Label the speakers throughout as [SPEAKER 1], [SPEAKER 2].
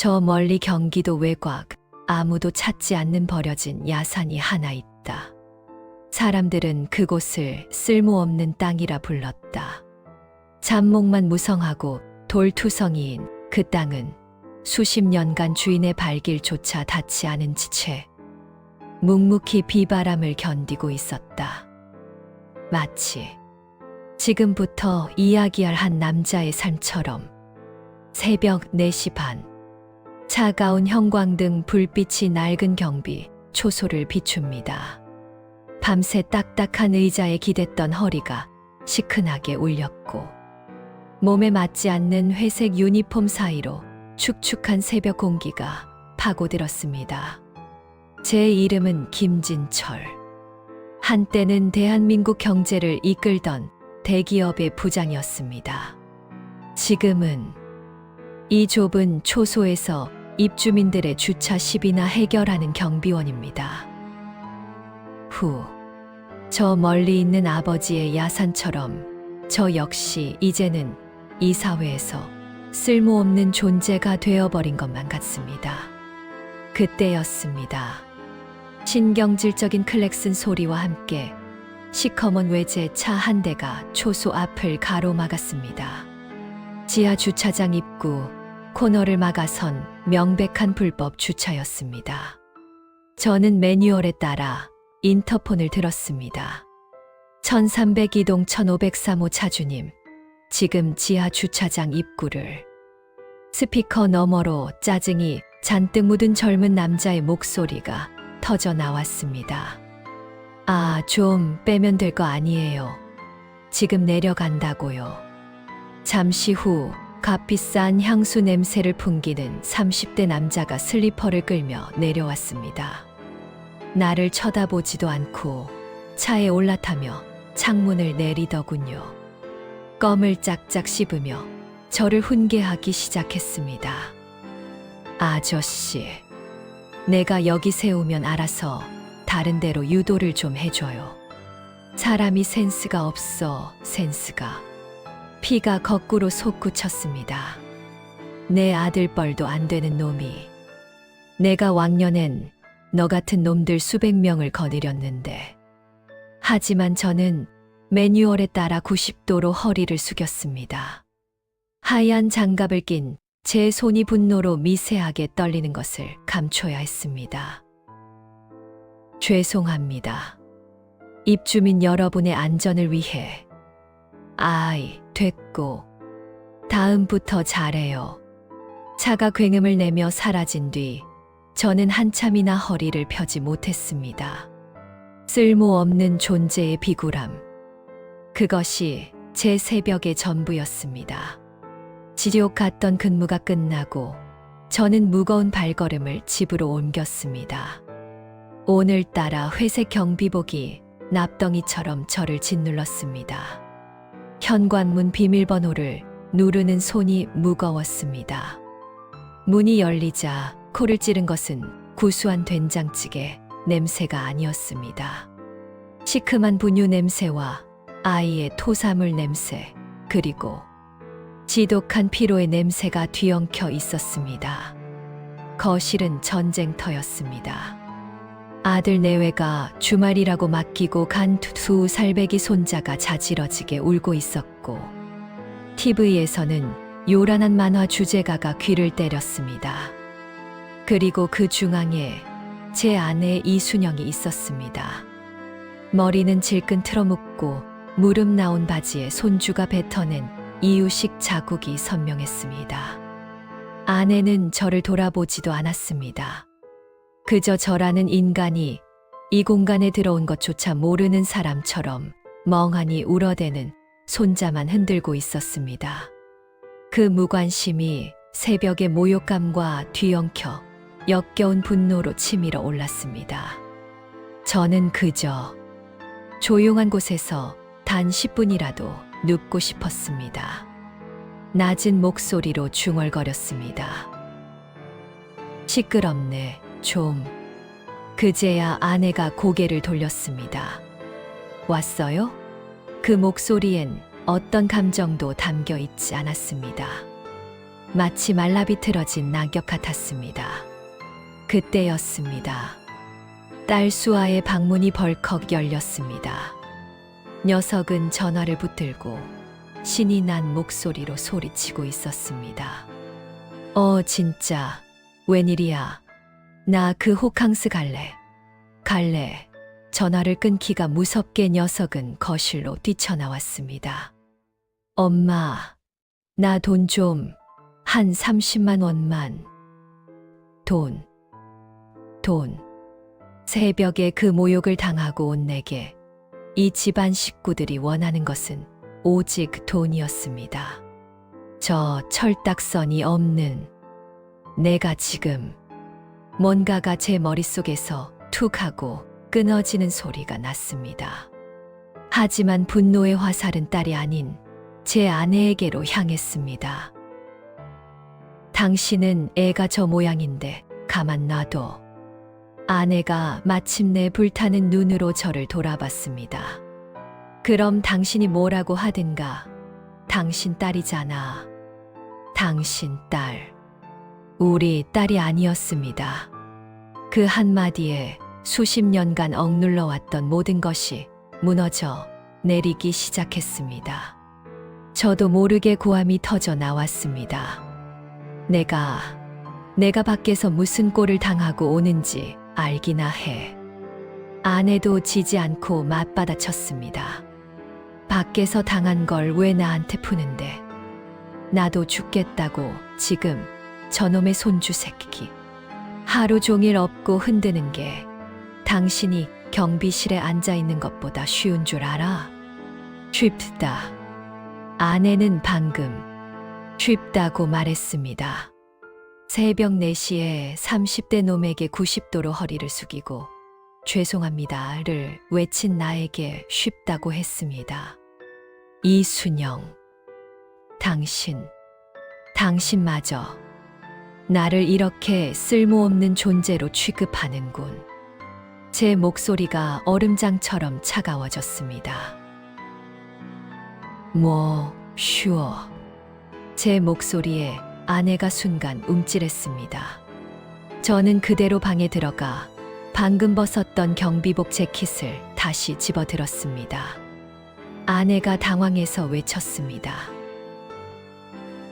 [SPEAKER 1] 저 멀리 경기도 외곽, 아무도 찾지 않는 버려진 야산이 하나 있다. 사람들은 그곳을 쓸모없는 땅이라 불렀다. 잡목만 무성하고 돌투성이인 그 땅은 수십 년간 주인의 발길조차 닿지 않은 채 묵묵히 비바람을 견디고 있었다. 마치 지금부터 이야기할 한 남자의 삶처럼. 새벽 4시 반, 차가운 형광등 불빛이 낡은 경비, 초소를 비춥니다. 밤새 딱딱한 의자에 기댔던 허리가 시큰하게 울렸고, 몸에 맞지 않는 회색 유니폼 사이로 축축한 새벽 공기가 파고들었습니다. 제 이름은 김진철. 한때는 대한민국 경제를 이끌던 대기업의 부장이었습니다. 지금은 이 좁은 초소에서 입주민들의 주차 시비나 해결하는 경비원입니다. 저 멀리 있는 아버지의 야산처럼 저 역시 이제는 이 사회에서 쓸모없는 존재가 되어버린 것만 같습니다. 그때였습니다. 신경질적인 클렉슨 소리와 함께 시커먼 외제차 한 대가 초소 앞을 가로막았습니다. 지하 주차장 입구 코너를 막아선 명백한 불법 주차였습니다. 저는 매뉴얼에 따라 인터폰을 들었습니다. 1302동 1503호 차주님, 지금 지하 주차장 입구를. 스피커 너머로 짜증이 잔뜩 묻은 젊은 남자의 목소리가 터져 나왔습니다. 좀 빼면 될 거 아니에요. 지금 내려간다고요. 잠시 후 값비싼 향수 냄새를 풍기는 30대 남자가 슬리퍼를 끌며 내려왔습니다. 나를 쳐다보지도 않고 차에 올라타며 창문을 내리더군요. 껌을 짝짝 씹으며 저를 훈계하기 시작했습니다. 아저씨, 내가 여기 세우면 알아서 다른 데로 유도를 좀 해줘요. 사람이 센스가 없어, 센스가. 피가 거꾸로 솟구쳤습니다. 내 아들뻘도 안 되는 놈이. 내가 왕년엔 너 같은 놈들 수백 명을 거느렸는데. 하지만 저는 매뉴얼에 따라 90도로 허리를 숙였습니다. 하얀 장갑을 낀 제 손이 분노로 미세하게 떨리는 것을 감춰야 했습니다. 죄송합니다. 입주민 여러분의 안전을 위해. 됐고. 다음부터 잘해요. 차가 굉음을 내며 사라진 뒤 저는 한참이나 허리를 펴지 못했습니다. 쓸모없는 존재의 비굴함. 그것이 제 새벽의 전부였습니다. 지옥 갔던 근무가 끝나고 저는 무거운 발걸음을 집으로 옮겼습니다. 오늘따라 회색 경비복이 납덩이처럼 저를 짓눌렀습니다. 현관문 비밀번호를 누르는 손이 무거웠습니다. 문이 열리자 코를 찌른 것은 구수한 된장찌개 냄새가 아니었습니다. 시큼한 분유 냄새와 아이의 토사물 냄새, 그리고 지독한 피로의 냄새가 뒤엉켜 있었습니다. 거실은 전쟁터였습니다. 아들 내외가 주말이라고 맡기고 간 두 살배기 손자가 자지러지게 울고 있었고, TV에서는 요란한 만화 주제가가 귀를 때렸습니다. 그리고 그 중앙에 제 아내 이순영이 있었습니다. 머리는 질끈 틀어묶고 무릎 나온 바지에 손주가 뱉어낸 이유식 자국이 선명했습니다. 아내는 저를 돌아보지도 않았습니다. 그저 저라는 인간이 이 공간에 들어온 것조차 모르는 사람처럼 멍하니 울어대는 손자만 흔들고 있었습니다. 그 무관심이 새벽의 모욕감과 뒤엉켜 역겨운 분노로 치밀어 올랐습니다. 저는 그저 조용한 곳에서 단 10분이라도 눕고 싶었습니다. 낮은 목소리로 중얼거렸습니다. 시끄럽네, 좀. 그제야 아내가 고개를 돌렸습니다. 왔어요? 그 목소리엔 어떤 감정도 담겨 있지 않았습니다. 마치 말라비틀어진 낙엽 같았습니다. 그때였습니다. 딸 수아의 방문이 벌컥 열렸습니다. 녀석은 전화를 붙들고 신이 난 목소리로 소리치고 있었습니다. 진짜 웬일이야. 나 그 호캉스 갈래. 전화를 끊기가 무섭게 녀석은 거실로 뛰쳐나왔습니다. 엄마, 나 돈 좀, 한 30만 원만. 돈. 새벽에 그 모욕을 당하고 온 내게 이 집안 식구들이 원하는 것은 오직 돈이었습니다. 저 철딱선이 없는 내가 지금 뭔가가 제 머릿속에서 툭 하고 끊어지는 소리가 났습니다. 하지만 분노의 화살은 딸이 아닌 제 아내에게로 향했습니다. 당신은 애가 저 모양인데 가만 놔둬. 아내가 마침내 불타는 눈으로 저를 돌아봤습니다. 그럼 당신이 뭐라고 하든가. 당신 딸이잖아. 당신 딸. 우리 딸이 아니었습니다. 그 한마디에 수십 년간 억눌러왔던 모든 것이 무너져 내리기 시작했습니다. 저도 모르게 고함이 터져 나왔습니다. 내가 밖에서 무슨 꼴을 당하고 오는지 알기나 해. 아내도 지지 않고 맞받아쳤습니다. 밖에서 당한 걸 왜 나한테 푸는데. 나도 죽겠다고 지금 저놈의 손주 새끼. 하루 종일 업고 흔드는 게 당신이 경비실에 앉아있는 것보다 쉬운 줄 알아? 쉽다. 아내는 방금 쉽다고 말했습니다. 새벽 4시에 30대 놈에게 90도로 허리를 숙이고 죄송합니다를 외친 나에게 쉽다고 했습니다. 이순영, 당신마저 나를 이렇게 쓸모없는 존재로 취급하는군. 제 목소리가 얼음장처럼 차가워졌습니다. 쉬워. 제 목소리에 아내가 순간 움찔했습니다. 저는 그대로 방에 들어가 방금 벗었던 경비복 재킷을 다시 집어들었습니다. 아내가 당황해서 외쳤습니다.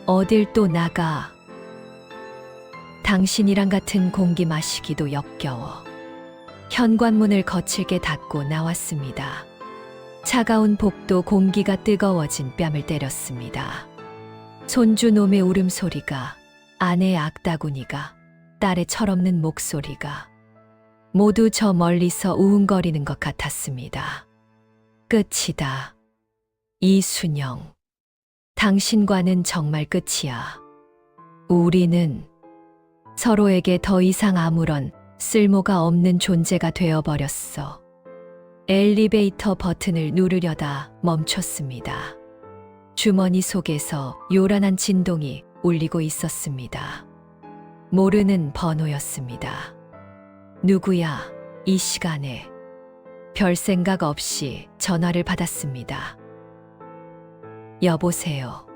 [SPEAKER 1] 어딜 또 나가. 당신이랑 같은 공기 마시기도 역겨워. 현관문을 거칠게 닫고 나왔습니다. 차가운 복도 공기가 뜨거워진 뺨을 때렸습니다. 손주 놈의 울음소리가, 아내의 악다구니가, 딸의 철없는 목소리가 모두 저 멀리서 우웅거리는 것 같았습니다. 끝이다. 이순영, 당신과는 정말 끝이야. 우리는 서로에게 더 이상 아무런 쓸모가 없는 존재가 되어버렸어. 엘리베이터 버튼을 누르려다 멈췄습니다. 주머니 속에서 요란한 진동이 울리고 있었습니다. 모르는 번호였습니다. 누구야, 이 시간에. 별 생각 없이 전화를 받았습니다. 여보세요.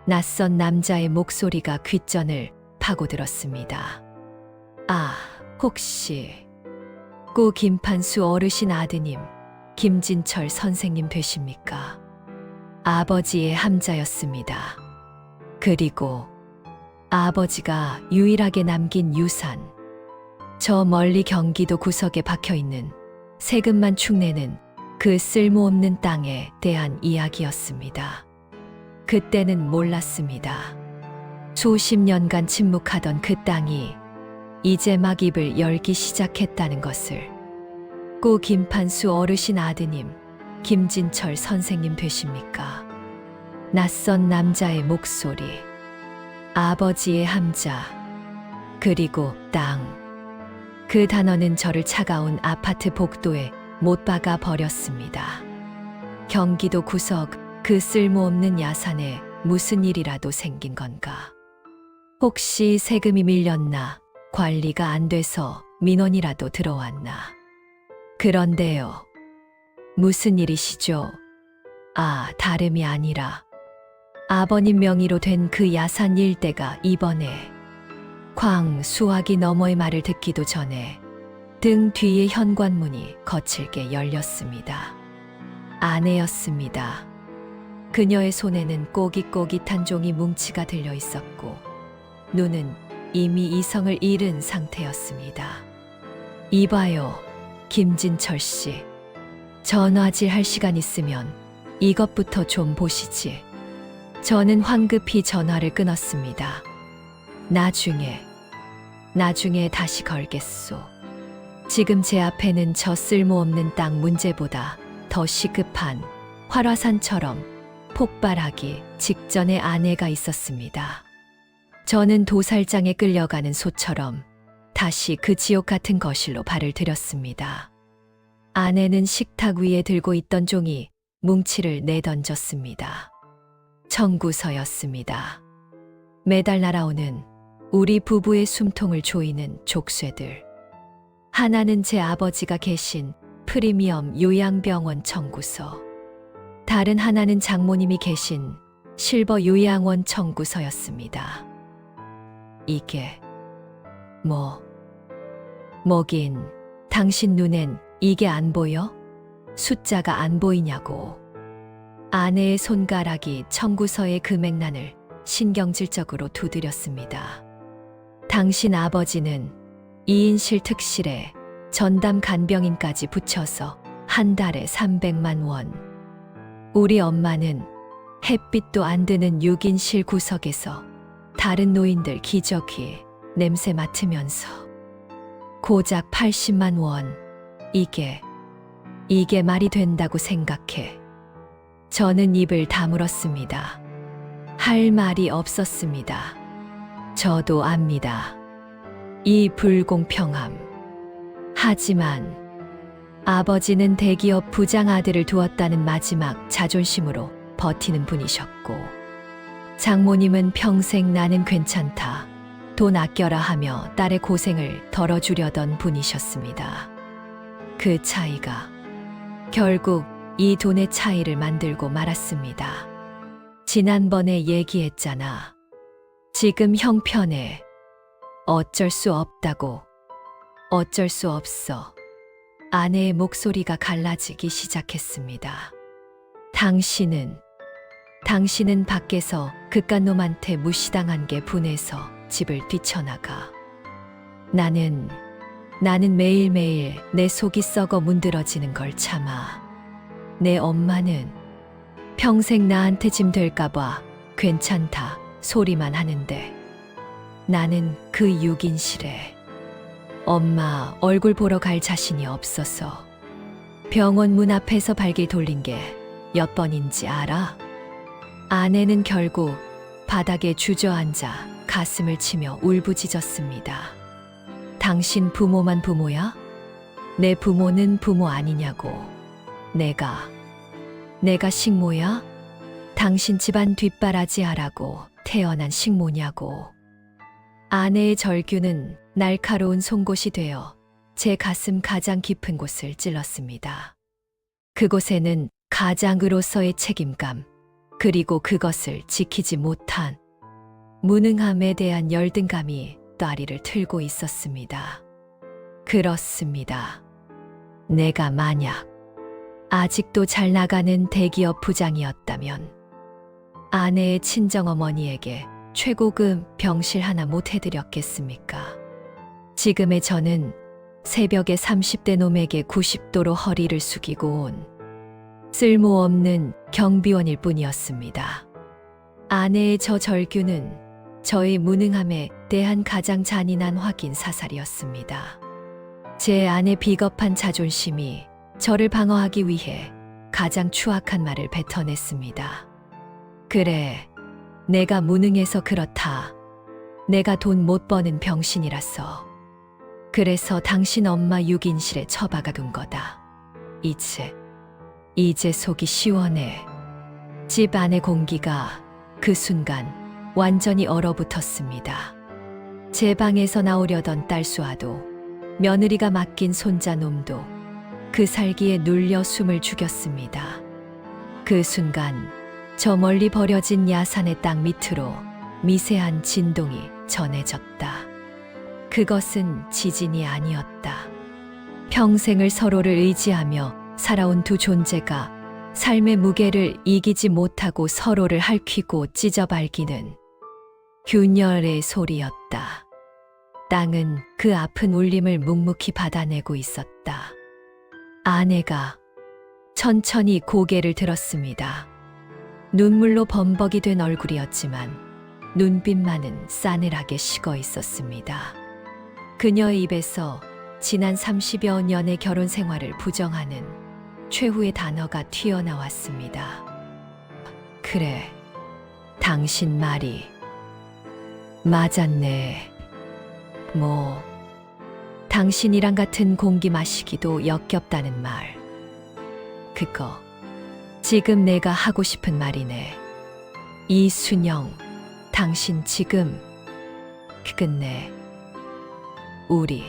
[SPEAKER 1] 낯선 남자의 목소리가 귓전을 파고들었습니다. 혹시 고 김판수 어르신 아드님 김진철 선생님 되십니까? 아버지의 함자였습니다. 그리고 아버지가 유일하게 남긴 유산, 저 멀리 경기도 구석에 박혀있는 세금만 축내는 그 쓸모없는 땅에 대한 이야기였습니다. 그때는 몰랐습니다. 수십 년간 침묵하던 그 땅이 이제 막 입을 열기 시작했다는 것을. 고 김판수 어르신 아드님 김진철 선생님 되십니까? 낯선 남자의 목소리, 아버지의 함자, 그리고 땅. 그 단어는 저를 차가운 아파트 복도에 못 박아 버렸습니다. 경기도 구석 그 쓸모없는 야산에 무슨 일이라도 생긴 건가? 혹시 세금이 밀렸나? 관리가 안 돼서 민원이라도 들어왔나? 그런데요. 무슨 일이시죠? 다름이 아니라 아버님 명의로 된 그 야산 일대가 이번에 수화기 너머의 말을 듣기도 전에 등 뒤의 현관문이 거칠게 열렸습니다. 아내였습니다. 그녀의 손에는 꼬깃꼬깃한 종이 뭉치가 들려 있었고 눈은 이미 이성을 잃은 상태였습니다. 이봐요, 김진철 씨. 전화질 할 시간 있으면 이것부터 좀 보시지. 저는 황급히 전화를 끊었습니다. 나중에 다시 걸겠소. 지금 제 앞에는 저 쓸모없는 땅 문제보다 더 시급한 활화산처럼 폭발하기 직전의 아내가 있었습니다. 저는 도살장에 끌려가는 소처럼 다시 그 지옥 같은 거실로 발을 들였습니다. 아내는 식탁 위에 들고 있던 종이 뭉치를 내던졌습니다. 청구서였습니다. 매달 날아오는 우리 부부의 숨통을 조이는 족쇄들. 하나는 제 아버지가 계신 프리미엄 요양병원 청구서. 다른 하나는 장모님이 계신 실버 요양원 청구서였습니다. 이게 뭐긴 당신 눈엔 이게 안 보여? 숫자가 안 보이냐고. 아내의 손가락이 청구서의 금액란을 신경질적으로 두드렸습니다. 당신 아버지는 2인실 특실에 전담 간병인까지 붙여서 한 달에 300만 원. 우리 엄마는 햇빛도 안 드는 6인실 구석에서 다른 노인들 기저귀 냄새 맡으면서 고작 80만 원. 이게 말이 된다고 생각해. 저는 입을 다물었습니다. 할 말이 없었습니다. 저도 압니다. 이 불공평함. 하지만 아버지는 대기업 부장 아들을 두었다는 마지막 자존심으로 버티는 분이셨고, 장모님은 평생 나는 괜찮다, 돈 아껴라 하며 딸의 고생을 덜어주려던 분이셨습니다. 그 차이가 결국 이 돈의 차이를 만들고 말았습니다. 지난번에 얘기했잖아. 지금 형편에 어쩔 수 없다고. 어쩔 수 없어. 아내의 목소리가 갈라지기 시작했습니다. 당신은 밖에서 그깟 놈한테 무시당한 게 분해서 집을 뛰쳐나가. 나는 매일매일 내 속이 썩어 문드러지는 걸 참아. 내 엄마는 평생 나한테 짐 될까봐 괜찮다 소리만 하는데, 나는 그 6인실에 엄마 얼굴 보러 갈 자신이 없어서 병원 문 앞에서 발길 돌린 게 몇 번인지 알아? 아내는 결국 바닥에 주저앉아 가슴을 치며 울부짖었습니다. 당신 부모만 부모야? 내 부모는 부모 아니냐고. 내가 식모야? 당신 집안 뒷바라지 하라고 태어난 식모냐고. 아내의 절규는 날카로운 송곳이 되어 제 가슴 가장 깊은 곳을 찔렀습니다. 그곳에는 가장으로서의 책임감, 그리고 그것을 지키지 못한 무능함에 대한 열등감이 따리를 틀고 있었습니다. 그렇습니다. 내가 만약 아직도 잘 나가는 대기업 부장이었다면 아내의 친정어머니에게 최고급 병실 하나 못 해드렸겠습니까? 지금의 저는 새벽에 30대 놈에게 90도로 허리를 숙이고 온 쓸모없는 경비원일 뿐이었습니다. 아내의 저 절규는 저의 무능함에 대한 가장 잔인한 확인 사살이었습니다. 제 아내 비겁한 자존심이 저를 방어하기 위해 가장 추악한 말을 뱉어냈습니다. 그래, 내가 무능해서 그렇다. 내가 돈 못 버는 병신이라서. 그래서 당신 엄마 6인실에 처박아둔 거다. 이제 속이 시원해. 집 안의 공기가 그 순간 완전히 얼어붙었습니다. 제 방에서 나오려던 딸수아도, 며느리가 맡긴 손자놈도 그 살기에 눌려 숨을 죽였습니다. 그 순간 저 멀리 버려진 야산의 땅 밑으로 미세한 진동이 전해졌다. 그것은 지진이 아니었다. 평생을 서로를 의지하며 살아온 두 존재가 삶의 무게를 이기지 못하고 서로를 핥히고 찢어발기는 균열의 소리였다. 땅은 그 아픈 울림을 묵묵히 받아내고 있었다. 아내가 천천히 고개를 들었습니다. 눈물로 범벅이 된 얼굴이었지만 눈빛만은 싸늘하게 식어 있었습니다. 그녀의 입에서 지난 30여 년의 결혼 생활을 부정하는 최후의 단어가 튀어나왔습니다. 그래, 당신 말이 맞았네. 당신이랑 같은 공기 마시기도 역겹다는 말. 그거 지금 내가 하고 싶은 말이네. 이순영, 당신 지금 끝내. 우리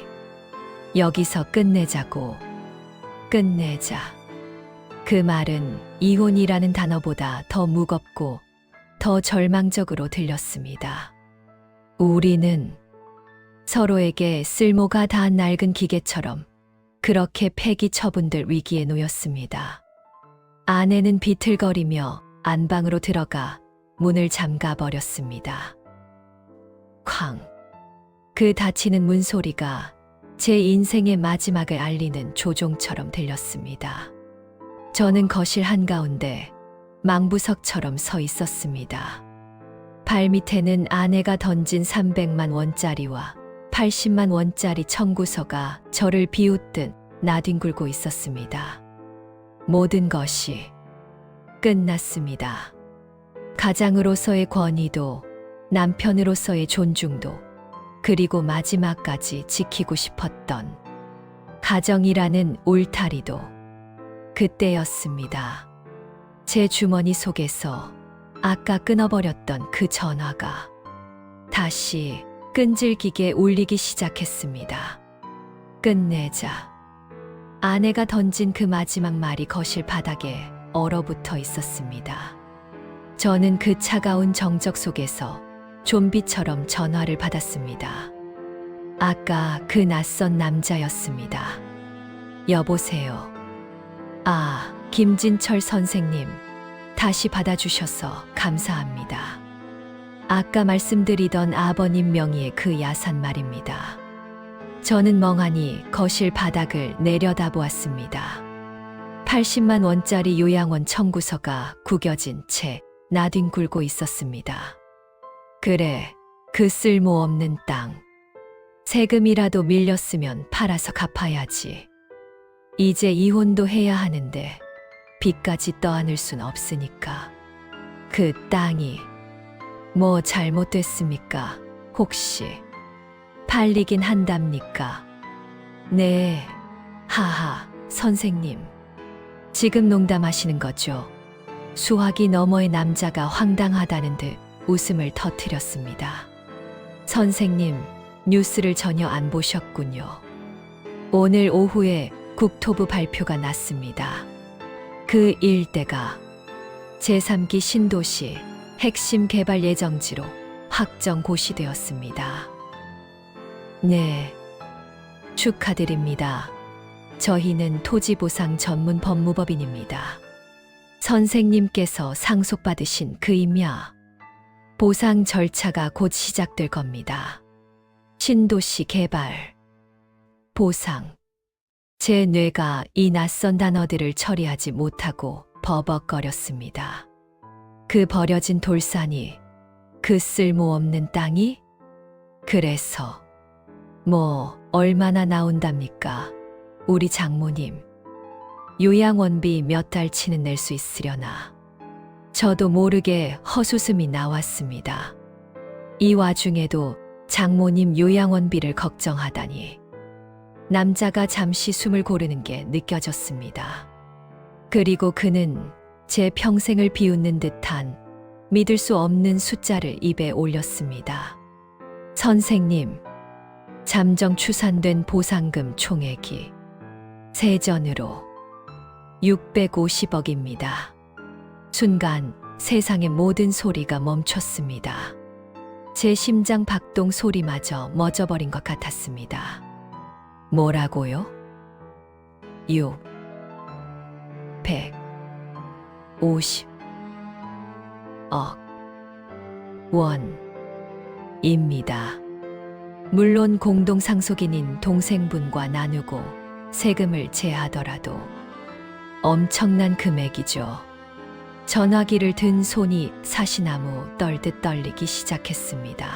[SPEAKER 1] 여기서 끝내자고. 끝내자. 그 말은 이혼이라는 단어보다 더 무겁고 더 절망적으로 들렸습니다. 우리는 서로에게 쓸모가 닿은 낡은 기계처럼 그렇게 폐기 처분될 위기에 놓였습니다. 아내는 비틀거리며 안방으로 들어가 문을 잠가 버렸습니다. 쾅! 그 닫히는 문 소리가 제 인생의 마지막을 알리는 조종처럼 들렸습니다. 저는 거실 한가운데 망부석처럼 서 있었습니다. 발밑에는 아내가 던진 300만 원짜리와 80만 원짜리 청구서가 저를 비웃듯 나뒹굴고 있었습니다. 모든 것이 끝났습니다. 가장으로서의 권위도, 남편으로서의 존중도, 그리고 마지막까지 지키고 싶었던 가정이라는 울타리도 그때였습니다. 제 주머니 속에서 아까 끊어버렸던 그 전화가 다시 끈질기게 울리기 시작했습니다. 끝내자. 아내가 던진 그 마지막 말이 거실 바닥에 얼어붙어 있었습니다. 저는 그 차가운 정적 속에서 좀비처럼 전화를 받았습니다. 아까 그 낯선 남자였습니다. 여보세요. 아, 김진철 선생님. 다시 받아주셔서 감사합니다. 아까 말씀드리던 아버님 명의의 그 야산 말입니다. 저는 멍하니 거실 바닥을 내려다보았습니다. 80만 원짜리 요양원 청구서가 구겨진 채 나뒹굴고 있었습니다. 그래, 그 쓸모없는 땅. 세금이라도 밀렸으면 팔아서 갚아야지. 이제 이혼도 해야 하는데 빚까지 떠안을 순 없으니까. 그 땅이 뭐 잘못됐습니까? 혹시 팔리긴 한답니까? 네, 하하, 선생님. 지금 농담하시는 거죠? 수화기 너머의 남자가 황당하다는 듯 웃음을 터뜨렸습니다. 선생님, 뉴스를 전혀 안 보셨군요. 오늘 오후에 국토부 발표가 났습니다. 그 일대가 제3기 신도시 핵심 개발 예정지로 확정 고시되었습니다. 네, 축하드립니다. 저희는 토지보상 전문 법무법인입니다. 선생님께서 상속받으신 그 임야, 보상 절차가 곧 시작될 겁니다. 신도시 개발, 보상. 제 뇌가 이 낯선 단어들을 처리하지 못하고 버벅거렸습니다. 그 버려진 돌산이, 그 쓸모없는 땅이? 그래서 얼마나 나온답니까? 우리 장모님. 요양원비 몇 달치는 낼 수 있으려나. 저도 모르게 헛웃음이 나왔습니다. 이 와중에도 장모님 요양원비를 걱정하다니. 남자가 잠시 숨을 고르는 게 느껴졌습니다. 그리고 그는 제 평생을 비웃는 듯한 믿을 수 없는 숫자를 입에 올렸습니다. 선생님, 잠정 추산된 보상금 총액이 세전으로 650억입니다. 순간 세상의 모든 소리가 멈췄습니다. 제 심장 박동 소리마저 멎어버린 것 같았습니다. 뭐라고요? 650억 원입니다. 물론 공동상속인인 동생분과 나누고 세금을 제하더라도 엄청난 금액이죠. 전화기를 든 손이 사시나무 떨듯 떨리기 시작했습니다.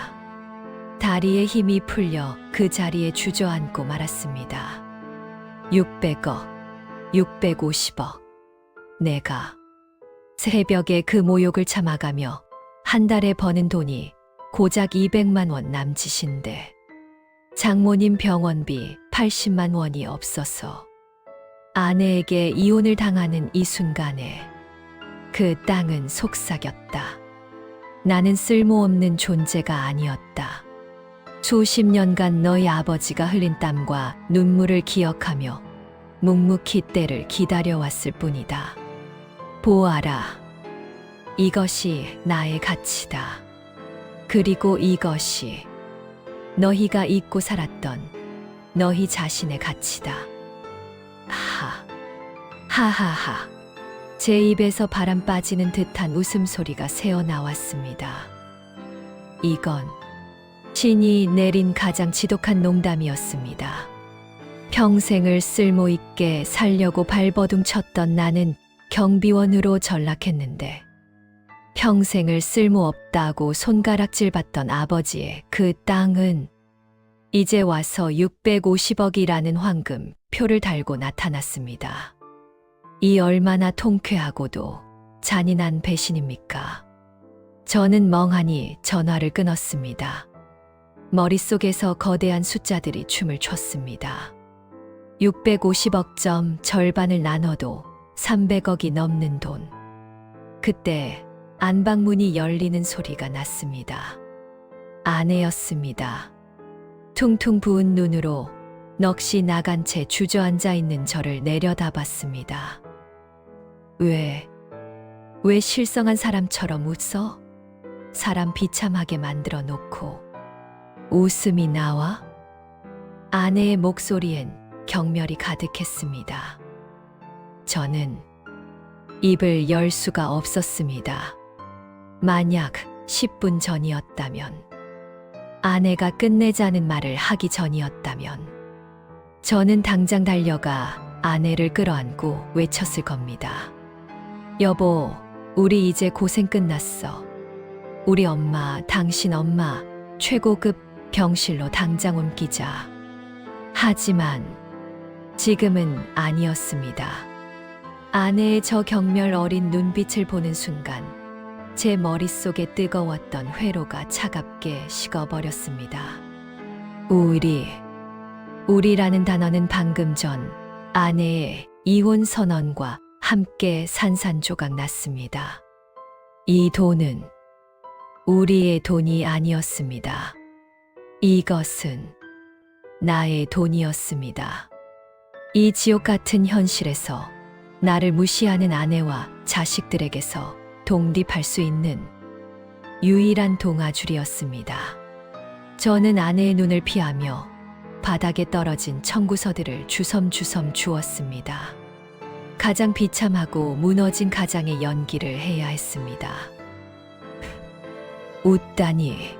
[SPEAKER 1] 다리에 힘이 풀려 그 자리에 주저앉고 말았습니다. 600억, 650억. 내가 새벽에 그 모욕을 참아가며 한 달에 버는 돈이 고작 200만 원 남짓인데 장모님 병원비 80만 원이 없어서 아내에게 이혼을 당하는 이 순간에 그 땅은 속삭였다. 나는 쓸모없는 존재가 아니었다. 수십 년간 너희 아버지가 흘린 땀과 눈물을 기억하며 묵묵히 때를 기다려왔을 뿐이다. 보아라. 이것이 나의 가치다. 그리고 이것이 너희가 잊고 살았던 너희 자신의 가치다. 하하하. 제 입에서 바람 빠지는 듯한 웃음소리가 새어나왔습니다. 이건 신이 내린 가장 지독한 농담이었습니다. 평생을 쓸모있게 살려고 발버둥 쳤던 나는 경비원으로 전락했는데 평생을 쓸모없다고 손가락질 받던 아버지의 그 땅은 이제 와서 650억이라는 황금 표를 달고 나타났습니다. 이 얼마나 통쾌하고도 잔인한 배신입니까? 저는 멍하니 전화를 끊었습니다. 머릿속에서 거대한 숫자들이 춤을 췄습니다. 650억 점 절반을 나눠도 300억이 넘는 돈. 그때 안방문이 열리는 소리가 났습니다. 아내였습니다. 퉁퉁 부은 눈으로 넋이 나간 채 주저앉아 있는 저를 내려다봤습니다. 왜 실성한 사람처럼 웃어? 사람 비참하게 만들어 놓고 웃음이 나와? 아내의 목소리엔 경멸이 가득했습니다. 저는 입을 열 수가 없었습니다. 만약 10분 전이었다면, 아내가 끝내자는 말을 하기 전이었다면, 저는 당장 달려가 아내를 끌어안고 외쳤을 겁니다. 여보, 우리 이제 고생 끝났어. 우리 엄마, 당신 엄마, 최고급 병실로 당장 옮기자. 하지만 지금은 아니었습니다. 아내의 저 경멸 어린 눈빛을 보는 순간 제 머릿속에 뜨거웠던 회로가 차갑게 식어버렸습니다. 우리라는 단어는 방금 전 아내의 이혼 선언과 함께 산산조각 났습니다. 이 돈은 우리의 돈이 아니었습니다. 이것은 나의 돈이었습니다. 이 지옥 같은 현실에서 나를 무시하는 아내와 자식들에게서 독립할 수 있는 유일한 동아줄이었습니다. 저는 아내의 눈을 피하며 바닥에 떨어진 청구서들을 주섬주섬 주웠습니다. 가장 비참하고 무너진 가장의 연기를 해야 했습니다. 웃다니,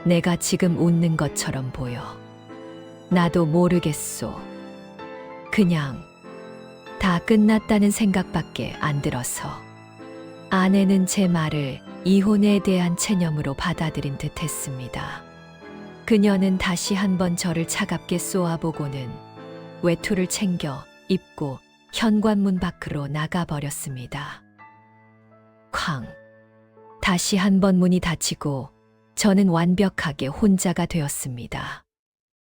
[SPEAKER 1] 내가 지금 웃는 것처럼 보여. 나도 모르겠소. 그냥 다 끝났다는 생각밖에 안 들어서. 아내는 제 말을 이혼에 대한 체념으로 받아들인 듯 했습니다. 그녀는 다시 한번 저를 차갑게 쏘아보고는 외투를 챙겨 입고 현관문 밖으로 나가버렸습니다. 쾅! 다시 한번 문이 닫히고 저는 완벽하게 혼자가 되었습니다.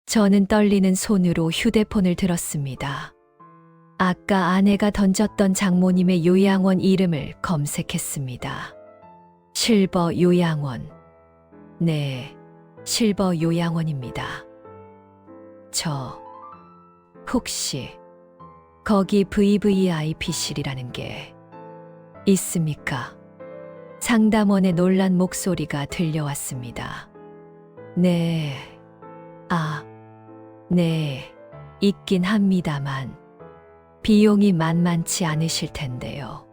[SPEAKER 1] 저는 떨리는 손으로 휴대폰을 들었습니다. 아까 아내가 던졌던 장모님의 요양원 이름을 검색했습니다. 실버 요양원. 네, 실버 요양원입니다. 혹시 거기 VVIP실이라는 게 있습니까? 상담원의 놀란 목소리가 들려왔습니다. 네, 네, 있긴 합니다만 비용이 만만치 않으실 텐데요.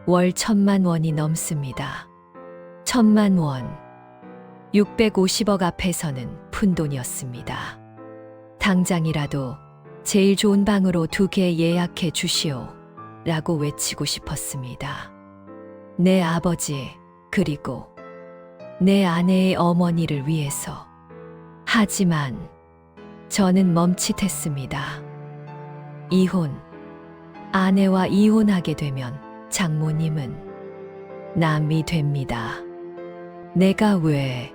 [SPEAKER 1] 월 1,000만 원이 넘습니다. 1,000만 원. 650억 앞에서는 푼돈이었습니다. 당장이라도 제일 좋은 방으로 2개 예약해 주시오. 라고 외치고 싶었습니다. 내 아버지, 그리고 내 아내의 어머니를 위해서. 하지만 저는 멈칫했습니다. 이혼. 아내와 이혼하게 되면 장모님은 남이 됩니다. 내가 왜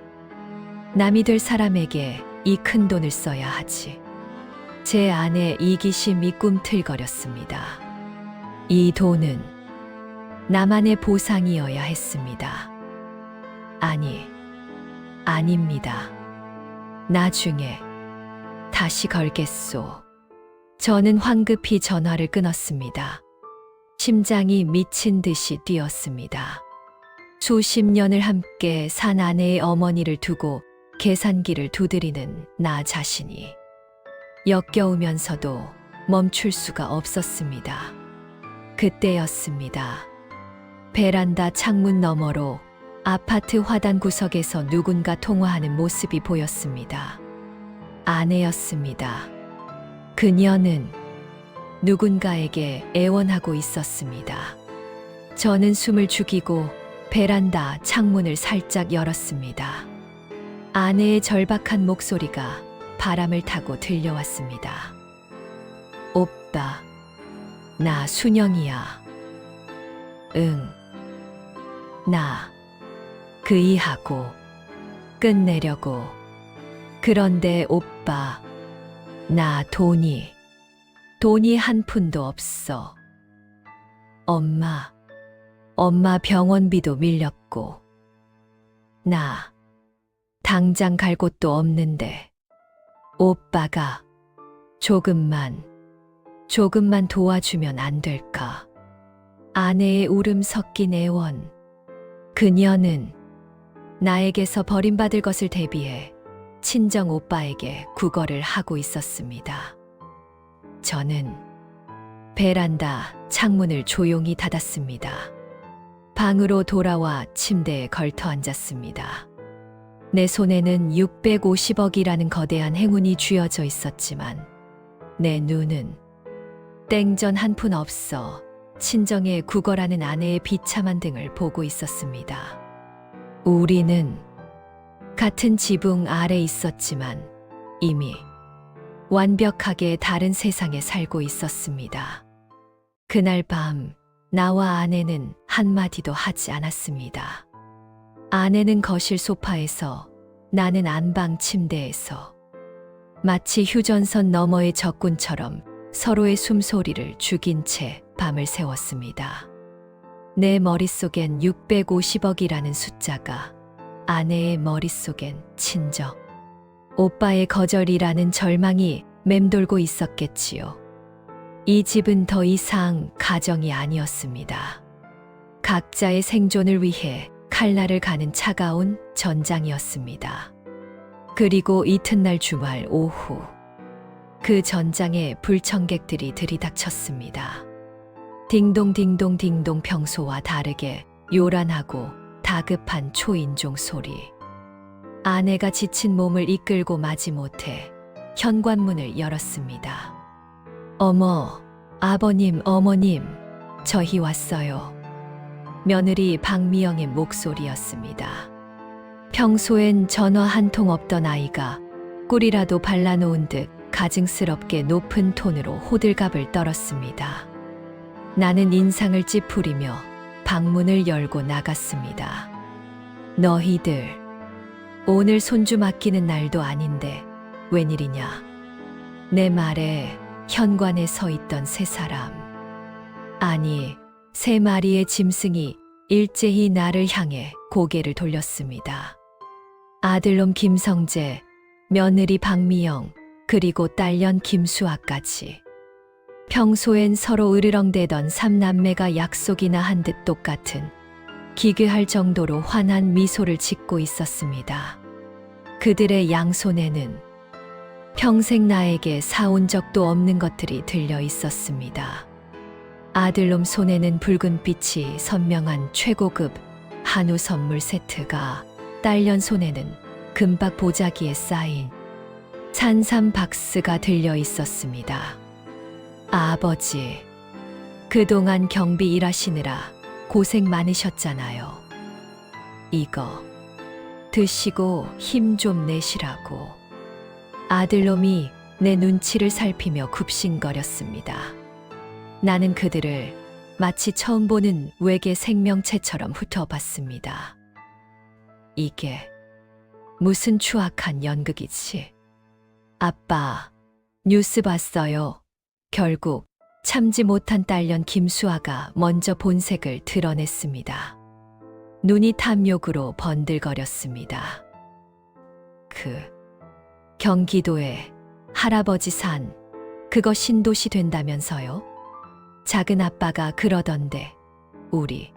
[SPEAKER 1] 남이 될 사람에게 이 큰 돈을 써야 하지? 제 안에 이기심이 꿈틀거렸습니다. 이 돈은 나만의 보상이어야 했습니다. 아닙니다. 나중에 다시 걸겠소. 저는 황급히 전화를 끊었습니다. 심장이 미친 듯이 뛰었습니다. 수십 년을 함께 산 아내의 어머니를 두고 계산기를 두드리는 나 자신이 역겨우면서도 멈출 수가 없었습니다. 그때였습니다. 베란다 창문 너머로 아파트 화단 구석에서 누군가 통화하는 모습이 보였습니다. 아내였습니다. 그녀는 누군가에게 애원하고 있었습니다. 저는 숨을 죽이고 베란다 창문을 살짝 열었습니다. 아내의 절박한 목소리가 바람을 타고 들려왔습니다. 오빠, 나 순영이야. 응. 나 그 이하고 끝내려고. 그런데 오빠, 나 돈이 한 푼도 없어. 엄마 병원비도 밀렸고. 나 당장 갈 곳도 없는데. 오빠가 조금만 도와주면 안 될까? 아내의 울음 섞인 애원. 그녀는 나에게서 버림받을 것을 대비해 친정 오빠에게 구걸을 하고 있었습니다. 저는 베란다 창문을 조용히 닫았습니다. 방으로 돌아와 침대에 걸터 앉았습니다. 내 손에는 650억이라는 거대한 행운이 쥐어져 있었지만 내 눈은 땡전 한 푼 없어 친정에 구걸하는 아내의 비참한 등을 보고 있었습니다. 우리는 같은 지붕 아래 있었지만 이미 완벽하게 다른 세상에 살고 있었습니다. 그날 밤 나와 아내는 한마디도 하지 않았습니다. 아내는 거실 소파에서, 나는 안방 침대에서 마치 휴전선 너머의 적군처럼 서로의 숨소리를 죽인 채 밤을 새웠습니다. 내 머릿속엔 650억이라는 숫자가, 아내의 머릿속엔 친정, 오빠의 거절이라는 절망이 맴돌고 있었겠지요. 이 집은 더 이상 가정이 아니었습니다. 각자의 생존을 위해 칼날을 가는 차가운 전장이었습니다. 그리고 이튿날 주말 오후, 그 전장에 불청객들이 들이닥쳤습니다. 딩동딩동 딩동. 평소와 다르게 요란하고 다급한 초인종 소리. 아내가 지친 몸을 이끌고 마지못해 현관문을 열었습니다. 어머, 아버님, 어머님, 저희 왔어요. 며느리 박미영의 목소리였습니다. 평소엔 전화 한 통 없던 아이가 꿀이라도 발라놓은 듯 가증스럽게 높은 톤으로 호들갑을 떨었습니다. 나는 인상을 찌푸리며 방문을 열고 나갔습니다. 너희들, 오늘 손주 맡기는 날도 아닌데 웬일이냐? 내 말에 현관에 서 있던 세 사람, 아니 3마리의 짐승이 일제히 나를 향해 고개를 돌렸습니다. 아들놈 김성재, 며느리 박미영, 그리고 딸년 김수아까지. 평소엔 서로 으르렁대던 3남매가 약속이나 한 듯 똑같은 기괴할 정도로 환한 미소를 짓고 있었습니다. 그들의 양손에는 평생 나에게 사온 적도 없는 것들이 들려 있었습니다. 아들놈 손에는 붉은 빛이 선명한 최고급 한우 선물 세트가, 딸년 손에는 금박 보자기에 쌓인 산삼 박스가 들려 있었습니다. 아버지, 그동안 경비 일하시느라 고생 많으셨잖아요. 이거 드시고 힘 좀 내시라고. 아들놈이 내 눈치를 살피며 굽신거렸습니다. 나는 그들을 마치 처음 보는 외계 생명체처럼 훑어봤습니다. 이게 무슨 추악한 연극이지? 아빠, 뉴스 봤어요. 결국 참지 못한 딸년 김수아가 먼저 본색을 드러냈습니다. 눈이 탐욕으로 번들거렸습니다. 경기도에 할아버지 산, 그거 신도시 된다면서요? 작은 아빠가 그러던데, 우리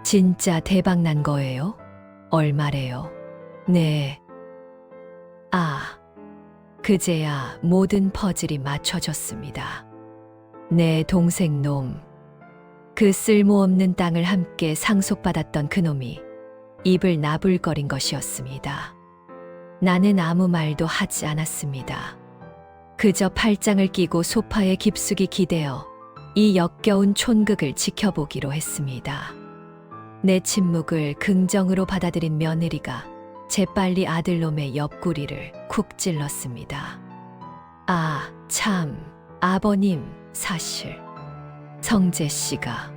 [SPEAKER 1] 진짜 대박 난 거예요? 얼마래요? 네. 그제야 모든 퍼즐이 맞춰졌습니다. 내 동생 놈, 그 쓸모없는 땅을 함께 상속받았던 그놈이 입을 나불거린 것이었습니다. 나는 아무 말도 하지 않았습니다. 그저 팔짱을 끼고 소파에 깊숙이 기대어 이 역겨운 촌극을 지켜보기로 했습니다. 내 침묵을 긍정으로 받아들인 며느리가 재빨리 아들놈의 옆구리를 쿡 찔렀습니다. 참, 아버님, 사실 성재 씨가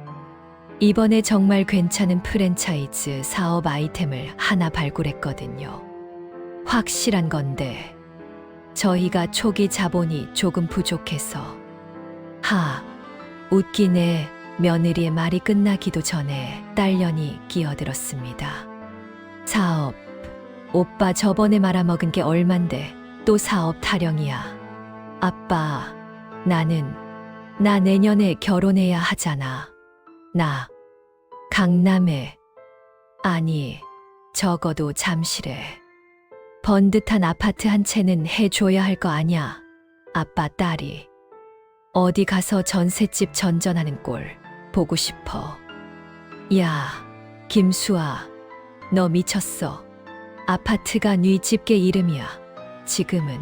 [SPEAKER 1] 이번에 정말 괜찮은 프랜차이즈 사업 아이템을 하나 발굴했거든요. 확실한 건데 저희가 초기 자본이 조금 부족해서. 웃기네. 며느리의 말이 끝나기도 전에 딸년이 끼어들었습니다. 사업, 오빠 저번에 말아먹은 게 얼만데 또 사업 타령이야. 아빠, 나 내년에 결혼해야 하잖아. 나 강남에, 아니 적어도 잠실에 번듯한 아파트 한 채는 해줘야 할 거 아냐. 아빠 딸이 어디 가서 전셋집 전전하는 꼴 보고 싶어. 야, 김수아, 너 미쳤어. 아파트가 네 집게 이름이야. 지금은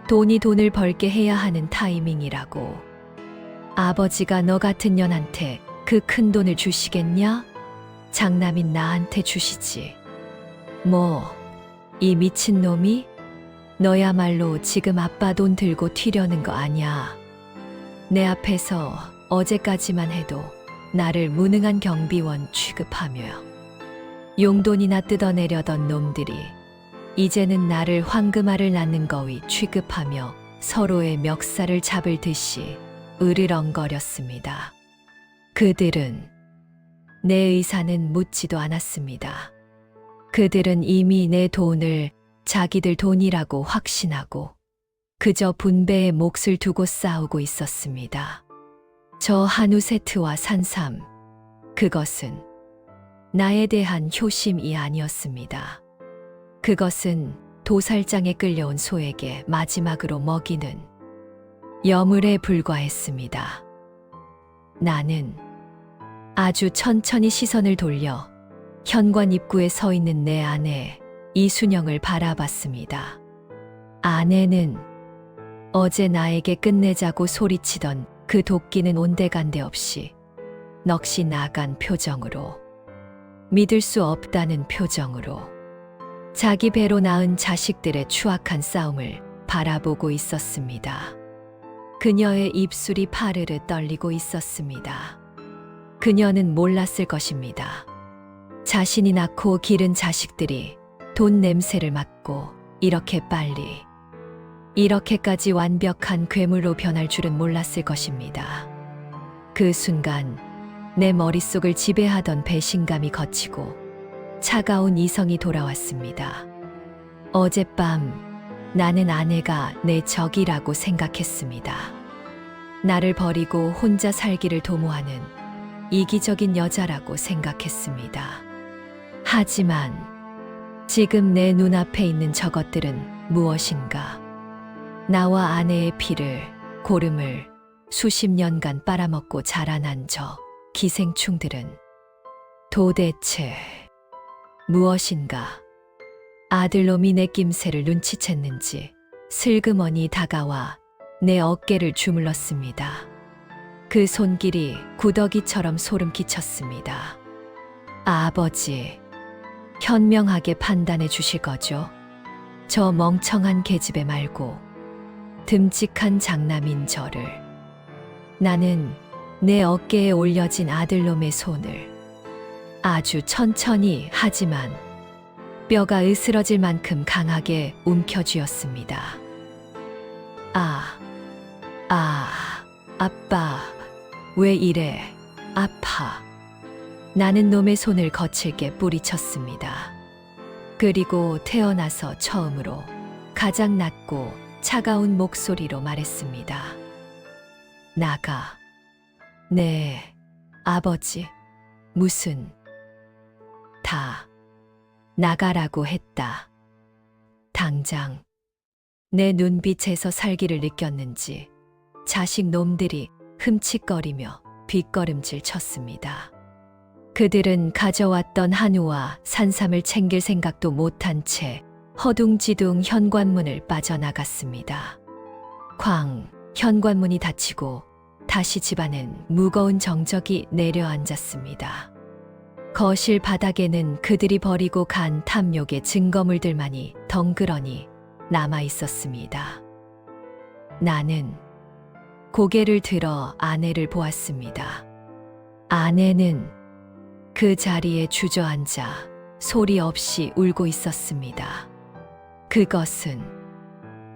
[SPEAKER 1] 돈을 벌게 해야 하는 타이밍이라고. 아버지가 너 같은 년한테 그 큰 돈을 주시겠냐? 장남인 나한테 주시지. 이 미친놈이? 너야말로 지금 아빠 돈 들고 튀려는 거 아냐. 내 앞에서 어제까지만 해도 나를 무능한 경비원 취급하며 용돈이나 뜯어내려던 놈들이 이제는 나를 황금알을 낳는 거위 취급하며 서로의 멱살을 잡을 듯이 으르렁거렸습니다. 그들은 내 의사는 묻지도 않았습니다. 그들은 이미 내 돈을 자기들 돈이라고 확신하고 그저 분배에 몫을 두고 싸우고 있었습니다. 저 한우 세트와 산삼, 그것은 나에 대한 효심이 아니었습니다. 그것은 도살장에 끌려온 소에게 마지막으로 먹이는 여물에 불과했습니다. 나는 아주 천천히 시선을 돌려 현관 입구에 서 있는 내 아내 이순영을 바라봤습니다. 아내는 어제 나에게 끝내자고 소리치던 그 도끼는 온데간데 없이 넋이 나간 표정으로, 믿을 수 없다는 표정으로 자기 배로 낳은 자식들의 추악한 싸움을 바라보고 있었습니다. 그녀의 입술이 파르르 떨리고 있었습니다. 그녀는 몰랐을 것입니다. 자신이 낳고 기른 자식들이 돈 냄새를 맡고 이렇게 빨리, 이렇게까지 완벽한 괴물로 변할 줄은 몰랐을 것입니다. 그 순간 내 머릿속을 지배하던 배신감이 걷히고 차가운 이성이 돌아왔습니다. 어젯밤 나는 아내가 내 적이라고 생각했습니다. 나를 버리고 혼자 살기를 도모하는 이기적인 여자라고 생각했습니다. 하지만 지금 내 눈앞에 있는 저것들은 무엇인가? 나와 아내의 피를, 고름을 수십 년간 빨아먹고 자라난 저 기생충들은 도대체 무엇인가? 아들놈이 내 낌새를 눈치챘는지 슬그머니 다가와 내 어깨를 주물렀습니다. 그 손길이 구더기처럼 소름 끼쳤습니다. 아버지, 현명하게 판단해 주실 거죠? 저 멍청한 계집애 말고 듬직한 장남인 저를. 나는 내 어깨에 올려진 아들놈의 손을 아주 천천히 하지만 뼈가 으스러질 만큼 강하게 움켜쥐었습니다. 아빠, 왜 이래? 아파. 나는 놈의 손을 거칠게 뿌리쳤습니다. 그리고 태어나서 처음으로 가장 낮고 차가운 목소리로 말했습니다. 나가. 네, 아버지. 무슨 다 나가라고 했다. 당장. 내 눈빛에서 살기를 느꼈는지 자식 놈들이 흠칫거리며 뒷걸음질 쳤습니다. 그들은 가져왔던 한우와 산삼을 챙길 생각도 못한 채 허둥지둥 현관문을 빠져나갔습니다. 쾅! 현관문이 닫히고 다시 집안엔 무거운 정적이 내려앉았습니다. 거실 바닥에는 그들이 버리고 간 탐욕의 증거물들만이 덩그러니 남아 있었습니다. 나는 고개를 들어 아내를 보았습니다. 아내는 그 자리에 주저앉아 소리 없이 울고 있었습니다. 그것은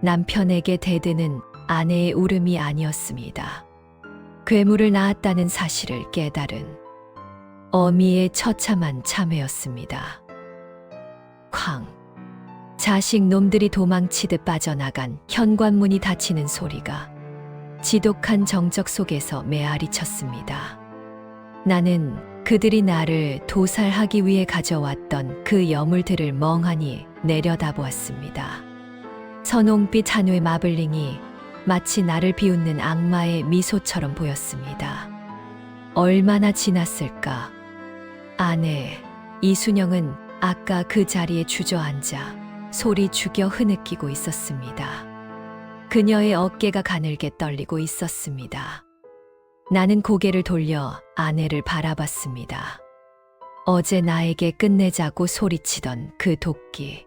[SPEAKER 1] 남편에게 대드는 아내의 울음이 아니었습니다. 괴물을 낳았다는 사실을 깨달은 어미의 처참한 참회였습니다. 쾅! 자식 놈들이 도망치듯 빠져나간 현관문이 닫히는 소리가 지독한 정적 속에서 메아리 쳤습니다. 나는 그들이 나를 도살하기 위해 가져왔던 그 여물들을 멍하니 내려다보았습니다. 선홍빛 한우의 마블링이 마치 나를 비웃는 악마의 미소처럼 보였습니다. 얼마나 지났을까? 아내 이순영은 아까 그 자리에 주저앉아 소리 죽여 흐느끼고 있었습니다. 그녀의 어깨가 가늘게 떨리고 있었습니다. 나는 고개를 돌려 아내를 바라봤습니다. 어제 나에게 끝내자고 소리치던 그 도끼,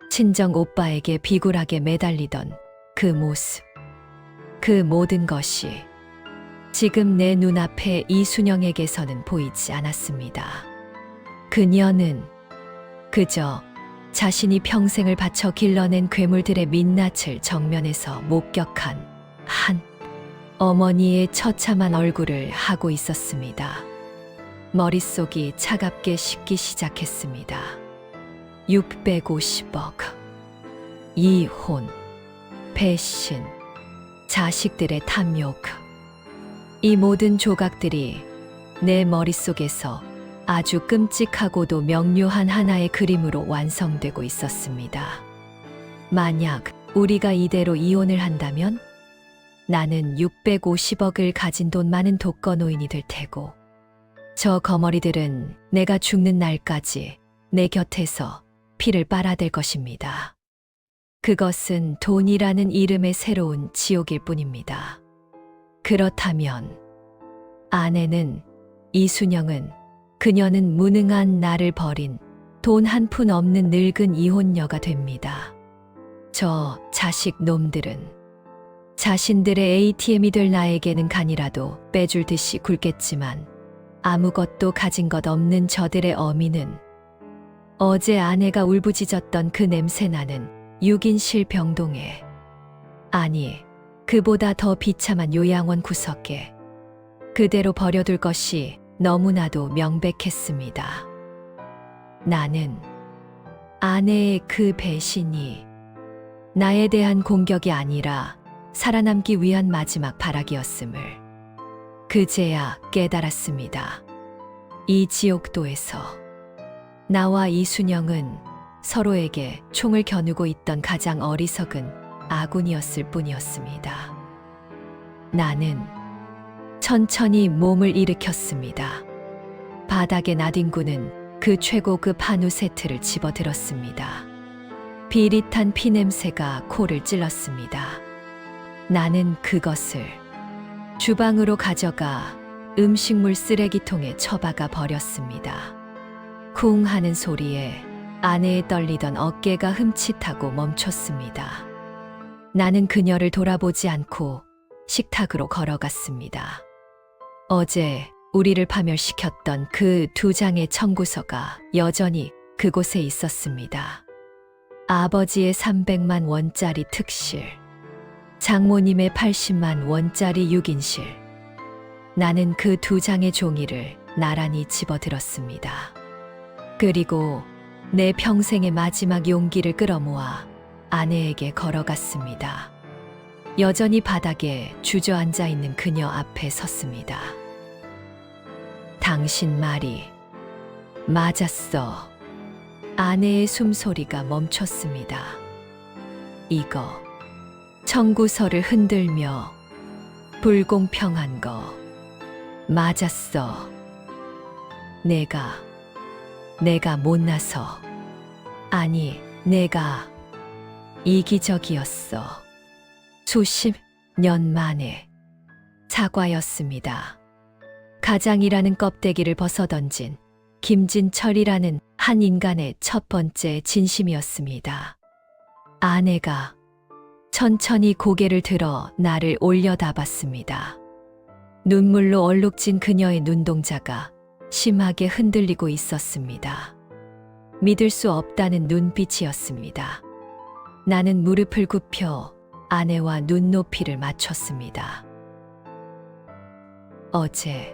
[SPEAKER 1] 친정 오빠에게 비굴하게 매달리던 그 모습, 그 모든 것이 지금 내 눈앞에 이순영에게서는 보이지 않았습니다. 그녀는 그저 자신이 평생을 바쳐 길러낸 괴물들의 민낯을 정면에서 목격한 한 어머니의 처참한 얼굴을 하고 있었습니다. 머릿속이 차갑게 식기 시작했습니다. 650억. 이혼, 배신, 자식들의 탐욕. 이 모든 조각들이 내 머릿속에서 아주 끔찍하고도 명료한 하나의 그림으로 완성되고 있었습니다. 만약 우리가 이대로 이혼을 한다면 나는 650억을 가진 돈 많은 독거노인이 될 테고 저 거머리들은 내가 죽는 날까지 내 곁에서 피를 빨아댈 것입니다. 그것은 돈이라는 이름의 새로운 지옥일 뿐입니다. 그렇다면 아내는, 이순영은, 그녀는 무능한 나를 버린 돈 한 푼 없는 늙은 이혼녀가 됩니다. 저 자식 놈들은 자신들의 ATM이 될 나에게는 간이라도 빼줄 듯이 굴겠지만 아무것도 가진 것 없는 저들의 어미는 어제 아내가 울부짖었던 그 냄새나는 6인실 병동에, 아니 그보다 더 비참한 요양원 구석에 그대로 버려둘 것이 너무나도 명백했습니다. 나는 아내의 그 배신이 나에 대한 공격이 아니라 살아남기 위한 마지막 발악이었음을, 그제야 깨달았습니다. 이 지옥도에서 나와 이순영은 서로에게 총을 겨누고 있던 가장 어리석은 아군이었을 뿐이었습니다. 나는 천천히 몸을 일으켰습니다. 바닥에 나뒹구는 그 최고급 한우 세트를 집어들었습니다. 비릿한 피냄새가 코를 찔렀습니다. 나는 그것을 주방으로 가져가 음식물 쓰레기통에 처박아 버렸습니다. 쿵 하는 소리에 아내의 떨리던 어깨가 흠칫하고 멈췄습니다. 나는 그녀를 돌아보지 않고 식탁으로 걸어갔습니다. 어제 우리를 파멸시켰던 그 2장의 청구서가 여전히 그곳에 있었습니다. 아버지의 300만 원짜리 특실, 장모님의 80만 원짜리 6인실. 나는 그 2장의 종이를 나란히 집어들었습니다. 그리고 내 평생의 마지막 용기를 끌어모아 아내에게 걸어갔습니다. 여전히 바닥에 주저앉아 있는 그녀 앞에 섰습니다. 당신 말이 맞았어. 아내의 숨소리가 멈췄습니다. 이거 청구서를 흔들며 불공평한 거 맞았어. 내가 못나서, 아니, 내가 이기적이었어. 수십 년 만에 사과였습니다. 가장이라는 껍데기를 벗어던진 김진철이라는 한 인간의 첫 번째 진심이었습니다. 아내가 천천히 고개를 들어 나를 올려다봤습니다. 눈물로 얼룩진 그녀의 눈동자가 심하게 흔들리고 있었습니다. 믿을 수 없다는 눈빛이었습니다. 나는 무릎을 굽혀 아내와 눈높이를 맞췄습니다. 어제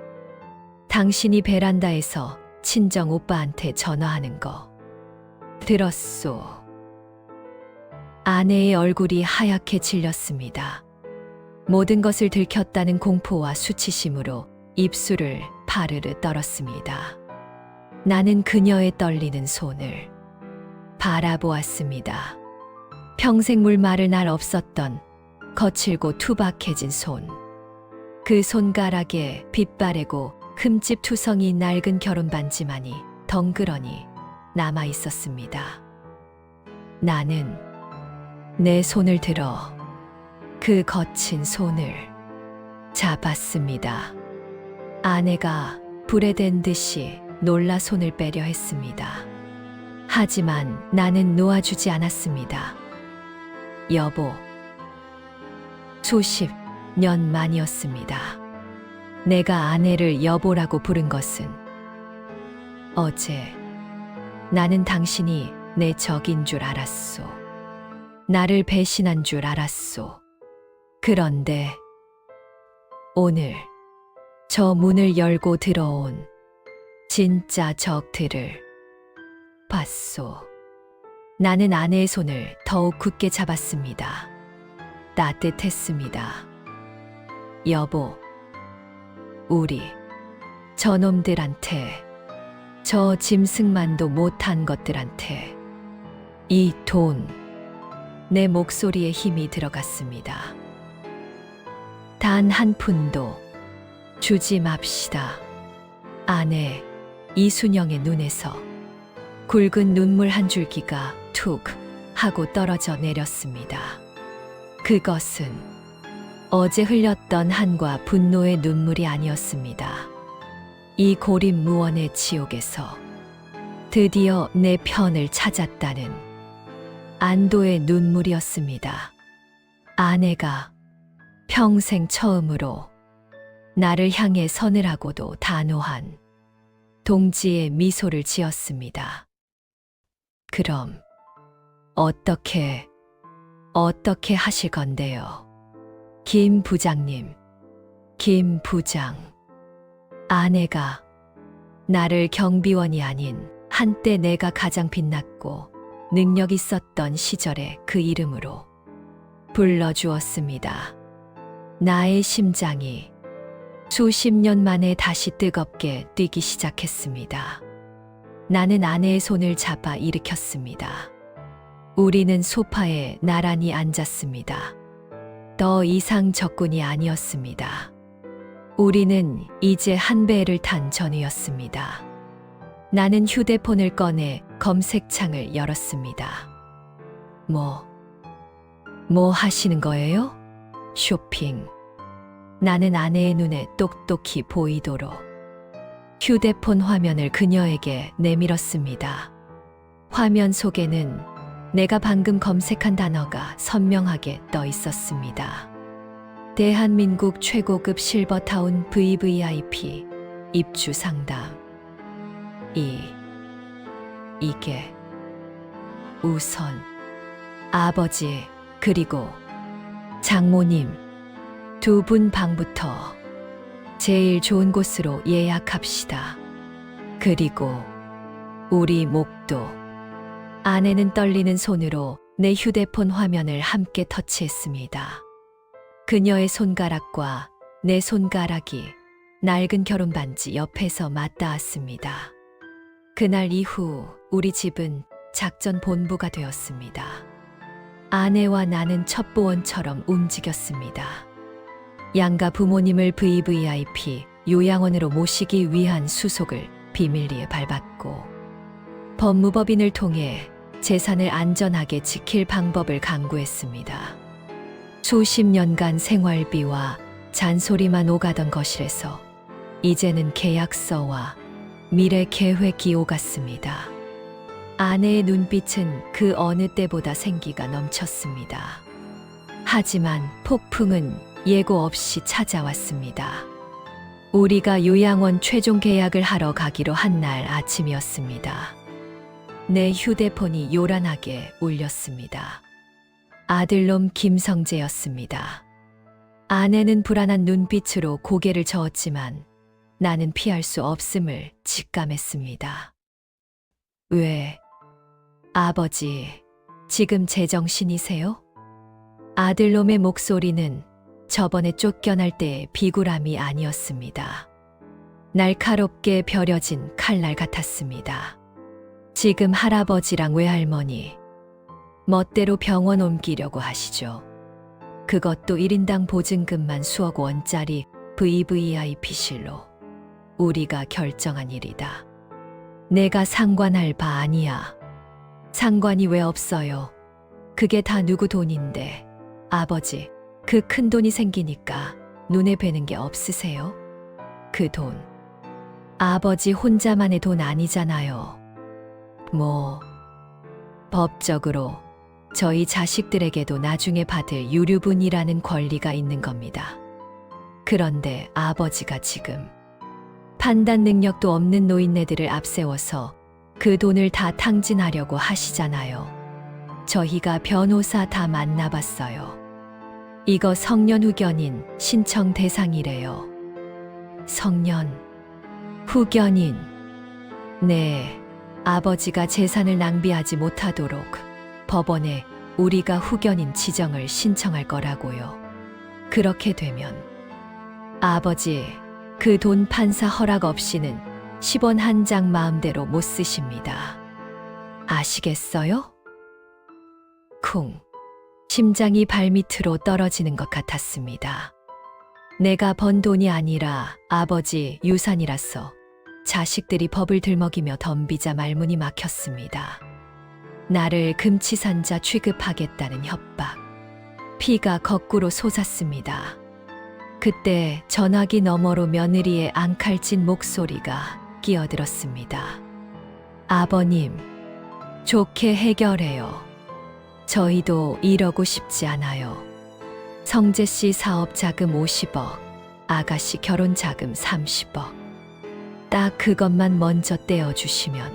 [SPEAKER 1] 당신이 베란다에서 친정 오빠한테 전화하는 거 들었소. 아내의 얼굴이 하얗게 질렸습니다. 모든 것을 들켰다는 공포와 수치심으로 입술을 파르르 떨었습니다. 나는 그녀의 떨리는 손을 바라보았습니다. 평생 물마를 날 없었던 거칠고 투박해진 손. 그 손가락에 빛바래고 흠집 투성이 낡은 결혼반지만이 덩그러니 남아 있었습니다. 나는 내 손을 들어 그 거친 손을 잡았습니다. 아내가 불에 댄 듯이 놀라 손을 빼려 했습니다. 하지만 나는 놓아주지 않았습니다. 여보, 수십 년 만이었습니다. 내가 아내를 여보라고 부른 것은 어제 나는 당신이 내 적인 줄 알았소. 나를 배신한 줄 알았소. 그런데 오늘 저 문을 열고 들어온 진짜 적들을 봤소. 나는 아내의 손을 더욱 굳게 잡았습니다. 따뜻했습니다. 여보, 우리 저놈들한테, 저 짐승만도 못한 것들한테 이 돈, 내 목소리에 힘이 들어갔습니다. 단 한 푼도 주지 맙시다. 아내 이순영의 눈에서 굵은 눈물 한 줄기가 툭 하고 떨어져 내렸습니다. 그것은 어제 흘렸던 한과 분노의 눈물이 아니었습니다. 이 고립무원의 지옥에서 드디어 내 편을 찾았다는 안도의 눈물이었습니다. 아내가 평생 처음으로 나를 향해 서늘하고도 단호한 동지의 미소를 지었습니다. 그럼 어떻게 하실 건데요? 김 부장님, 김 부장. 아내가 나를 경비원이 아닌 한때 내가 가장 빛났고 능력 있었던 시절의 그 이름으로 불러주었습니다. 나의 심장이 수십 년 만에 다시 뜨겁게 뛰기 시작했습니다. 나는 아내의 손을 잡아 일으켰습니다. 우리는 소파에 나란히 앉았습니다. 더 이상 적군이 아니었습니다. 우리는 이제 한 배를 탄 전우였습니다. 나는 휴대폰을 꺼내 검색창을 열었습니다. 뭐 하시는 거예요? 쇼핑. 나는 아내의 눈에 똑똑히 보이도록 휴대폰 화면을 그녀에게 내밀었습니다. 화면 속에는 내가 방금 검색한 단어가 선명하게 떠 있었습니다. 대한민국 최고급 실버타운 VVIP 입주 상담. 이게 우선 아버지 그리고 장모님 두 분 방부터 제일 좋은 곳으로 예약합시다. 그리고 우리 목도. 아내는 떨리는 손으로 내 휴대폰 화면을 함께 터치했습니다. 그녀의 손가락과 내 손가락이 낡은 결혼반지 옆에서 맞닿았습니다. 그날 이후 우리 집은 작전 본부가 되었습니다. 아내와 나는 첩보원처럼 움직였습니다. 양가 부모님을 VVIP 요양원으로 모시기 위한 수속을 비밀리에 밟았고, 법무법인을 통해 재산을 안전하게 지킬 방법을 강구했습니다. 수십 년간 생활비와 잔소리만 오가던 거실에서 이제는 계약서와 미래 계획이 오갔습니다. 아내의 눈빛은 그 어느 때보다 생기가 넘쳤습니다. 하지만 폭풍은 예고 없이 찾아왔습니다. 우리가 요양원 최종 계약을 하러 가기로 한 날 아침이었습니다. 내 휴대폰이 요란하게 울렸습니다. 아들놈 김성재였습니다. 아내는 불안한 눈빛으로 고개를 저었지만 나는 피할 수 없음을 직감했습니다. 왜? 아버지, 지금 제정신이세요? 아들놈의 목소리는 저번에 쫓겨날 때의 비굴함이 아니었습니다. 날카롭게 벼려진 칼날 같았습니다. 지금 할아버지랑 외할머니 멋대로 병원 옮기려고 하시죠. 그것도 1인당 보증금만 수억 원짜리 VVIP실로. 우리가 결정한 일이다. 내가 상관할 바 아니야. 상관이 왜 없어요? 그게 다 누구 돈인데. 아버지, 그 큰 돈이 생기니까 눈에 뵈는 게 없으세요? 그 돈. 아버지 혼자만의 돈 아니잖아요. 법적으로 저희 자식들에게도 나중에 받을 유류분이라는 권리가 있는 겁니다. 그런데 아버지가 지금 판단 능력도 없는 노인네들을 앞세워서 그 돈을 다 탕진하려고 하시잖아요. 저희가 변호사 다 만나봤어요. 이거 성년 후견인 신청 대상이래요. 성년 후견인. 네, 아버지가 재산을 낭비하지 못하도록 법원에 우리가 후견인 지정을 신청할 거라고요. 그렇게 되면 아버지, 그 돈 판사 허락 없이는 10원 한 장 마음대로 못 쓰십니다. 아시겠어요? 쿵. 심장이 발밑으로 떨어지는 것 같았습니다. 내가 번 돈이 아니라 아버지 유산이라서 자식들이 법을 들먹이며 덤비자 말문이 막혔습니다. 나를 금치산자 취급하겠다는 협박. 피가 거꾸로 솟았습니다. 그때 전화기 너머로 며느리의 앙칼진 목소리가 끼어들었습니다. 아버님, 좋게 해결해요. 저희도 이러고 싶지 않아요. 성재 씨 사업 자금 50억, 아가씨 결혼 자금 30억. 딱 그것만 먼저 떼어주시면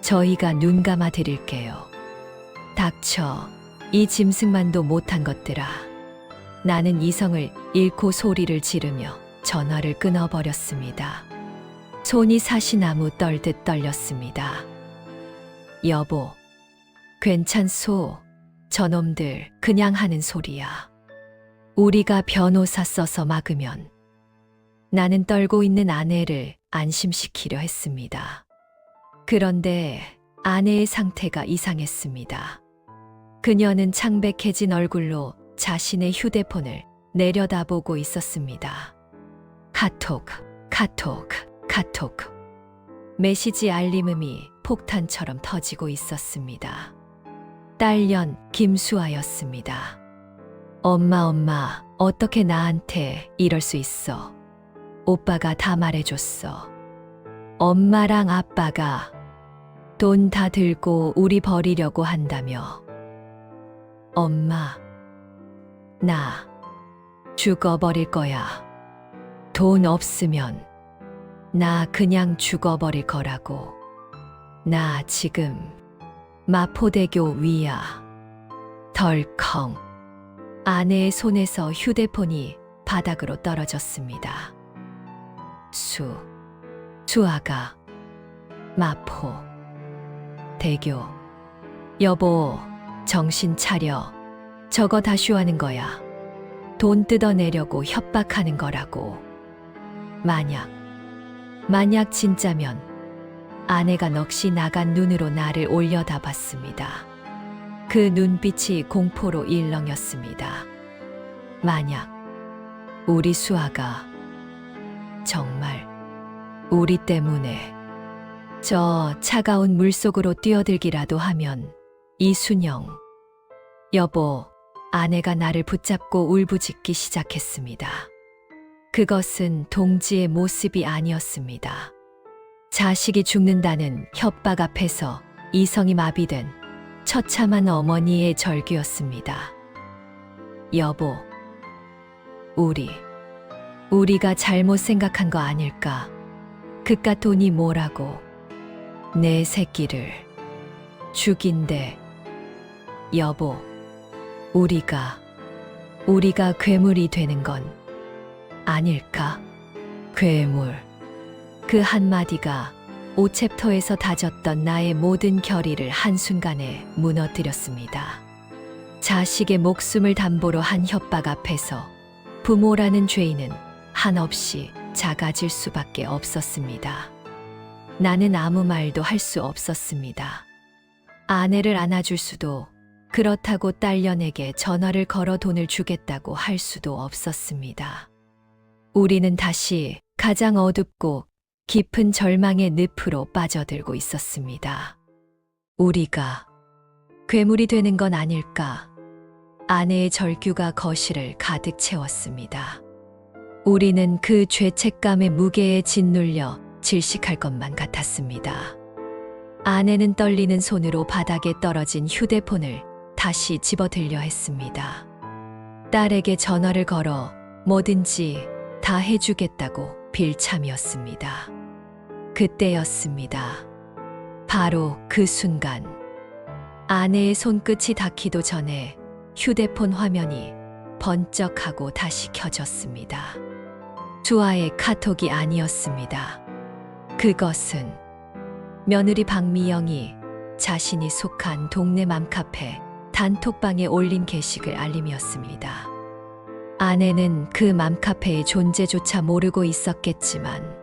[SPEAKER 1] 저희가 눈 감아 드릴게요. 닥쳐, 이 짐승만도 못한 것들아. 나는 이성을 잃고 소리를 지르며 전화를 끊어버렸습니다. 손이 사시나무 떨듯 떨렸습니다. 여보, 괜찮소. 저놈들 그냥 하는 소리야. 우리가 변호사 써서 막으면 나는 떨고 있는 아내를 안심시키려 했습니다. 그런데 아내의 상태가 이상했습니다. 그녀는 창백해진 얼굴로 자신의 휴대폰을 내려다보고 있었습니다. 카톡, 카톡, 카톡. 메시지 알림음이 폭탄처럼 터지고 있었습니다. 딸년 김수아였습니다. 엄마, 어떻게 나한테 이럴 수 있어? 오빠가 다 말해줬어. 엄마랑 아빠가 돈 다 들고 우리 버리려고 한다며. 엄마, 나 죽어버릴 거야. 돈 없으면 나 그냥 죽어버릴 거라고. 나 지금 마포대교 위야. 덜컹. 아내의 손에서 휴대폰이 바닥으로 떨어졌습니다. 수아가 마포 대교. 여보, 정신 차려. 저거 다 쉬하는 거야. 돈 뜯어내려고 협박하는 거라고. 만약 진짜면. 아내가 넋이 나간 눈으로 나를 올려다봤습니다. 그 눈빛이 공포로 일렁였습니다. 만약 우리 수아가 정말 우리 때문에 저 차가운 물속으로 뛰어들기라도 하면 이순영. 여보, 아내가 나를 붙잡고 울부짖기 시작했습니다. 그것은 동지의 모습이 아니었습니다. 자식이 죽는다는 협박 앞에서 이성이 마비된 처참한 어머니의 절규였습니다. 여보, 우리가 잘못 생각한 거 아닐까? 그깟 돈이 뭐라고? 내 새끼를 죽인대. 여보, 우리가 괴물이 되는 건 아닐까? 괴물. 그 한마디가 5챕터에서 다졌던 나의 모든 결의를 한순간에 무너뜨렸습니다. 자식의 목숨을 담보로 한 협박 앞에서 부모라는 죄인은 한없이 작아질 수밖에 없었습니다. 나는 아무 말도 할 수 없었습니다. 아내를 안아줄 수도, 그렇다고 딸년에게 전화를 걸어 돈을 주겠다고 할 수도 없었습니다. 우리는 다시 가장 어둡고 깊은 절망의 늪으로 빠져들고 있었습니다. 우리가 괴물이 되는 건 아닐까? 아내의 절규가 거실을 가득 채웠습니다. 우리는 그 죄책감의 무게에 짓눌려 질식할 것만 같았습니다. 아내는 떨리는 손으로 바닥에 떨어진 휴대폰을 다시 집어들려 했습니다. 딸에게 전화를 걸어 뭐든지 다 해주겠다고 빌참이었습니다. 그때였습니다. 바로 그 순간. 아내의 손끝이 닿기도 전에 휴대폰 화면이 번쩍하고 다시 켜졌습니다. 수아의 카톡이 아니었습니다. 그것은 며느리 박미영이 자신이 속한 동네 맘카페 단톡방에 올린 게시글 알림이었습니다. 아내는 그 맘카페의 존재조차 모르고 있었겠지만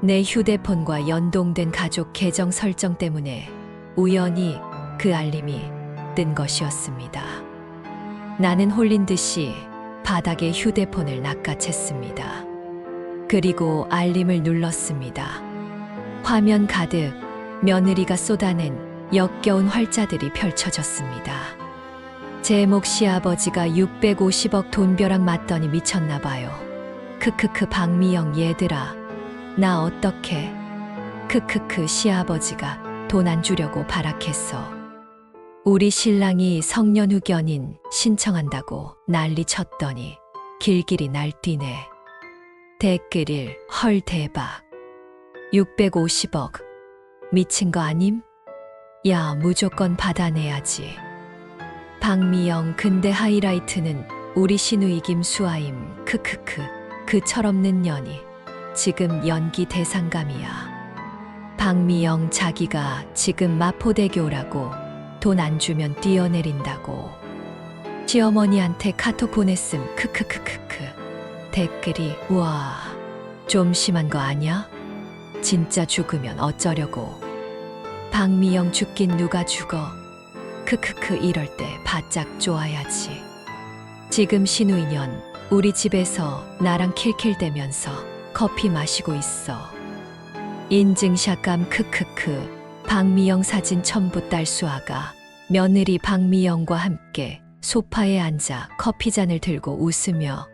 [SPEAKER 1] 내 휴대폰과 연동된 가족 계정 설정 때문에 우연히 그 알림이 뜬 것이었습니다. 나는 홀린 듯이 바닥에 휴대폰을 낚아챘습니다. 그리고 알림을 눌렀습니다. 화면 가득 며느리가 쏟아낸 역겨운 활자들이 펼쳐졌습니다. 제목 시아버지가 650억 돈벼락 맞더니 미쳤나 봐요. 크크크 박미영 얘들아 나 어떡해. 크크크 시아버지가 돈 안 주려고 발악했어. 우리 신랑이 성년후 견인 신청한다고 난리 쳤더니 길길이 날뛰네. 댓글일 헐 대박. 650억 미친 거 아님? 야 무조건 받아내야지. 박미영 근데 하이라이트는 우리 시누이 김수아임. 크크크 그 철없는 년이 지금 연기 대상감이야. 박미영 자기가 지금 마포대교라고 돈 안 주면 뛰어내린다고. 시어머니한테 카톡 보냈음. 크크크크크. 댓글이 우와 좀 심한 거 아냐? 진짜 죽으면 어쩌려고. 박미영 죽긴 누가 죽어. 크크크 이럴 때 바짝 좋아야지. 지금 신우이년 우리 집에서 나랑 킬킬대면서 커피 마시고 있어. 인증샷감 크크크. 박미영 사진 첨부 딸수아가 며느리 박미영과 함께 소파에 앉아 커피잔을 들고 웃으며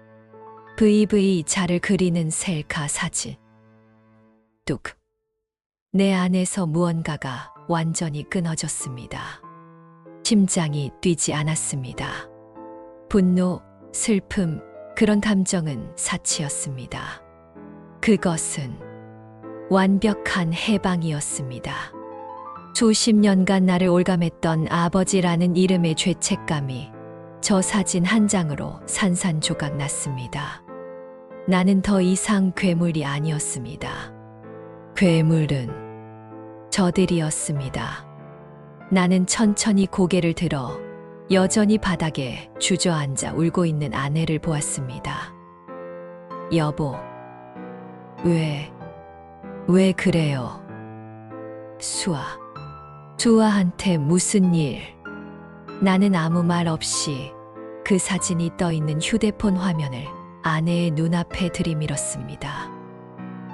[SPEAKER 1] VV 자를 그리는 셀카 사진. 뚝. 내 안에서 무언가가 완전히 끊어졌습니다. 심장이 뛰지 않았습니다. 분노, 슬픔, 그런 감정은 사치였습니다. 그것은 완벽한 해방이었습니다. 수십 년간 나를 올감했던 아버지라는 이름의 죄책감이 저 사진 한 장으로 산산조각 났습니다. 나는 더 이상 괴물이 아니었습니다. 괴물은 저들이었습니다. 나는 천천히 고개를 들어 여전히 바닥에 주저앉아 울고 있는 아내를 보았습니다. 여보, 왜 그래요? 수아한테 무슨 일? 나는 아무 말 없이 그 사진이 떠 있는 휴대폰 화면을 아내의 눈앞에 들이밀었습니다.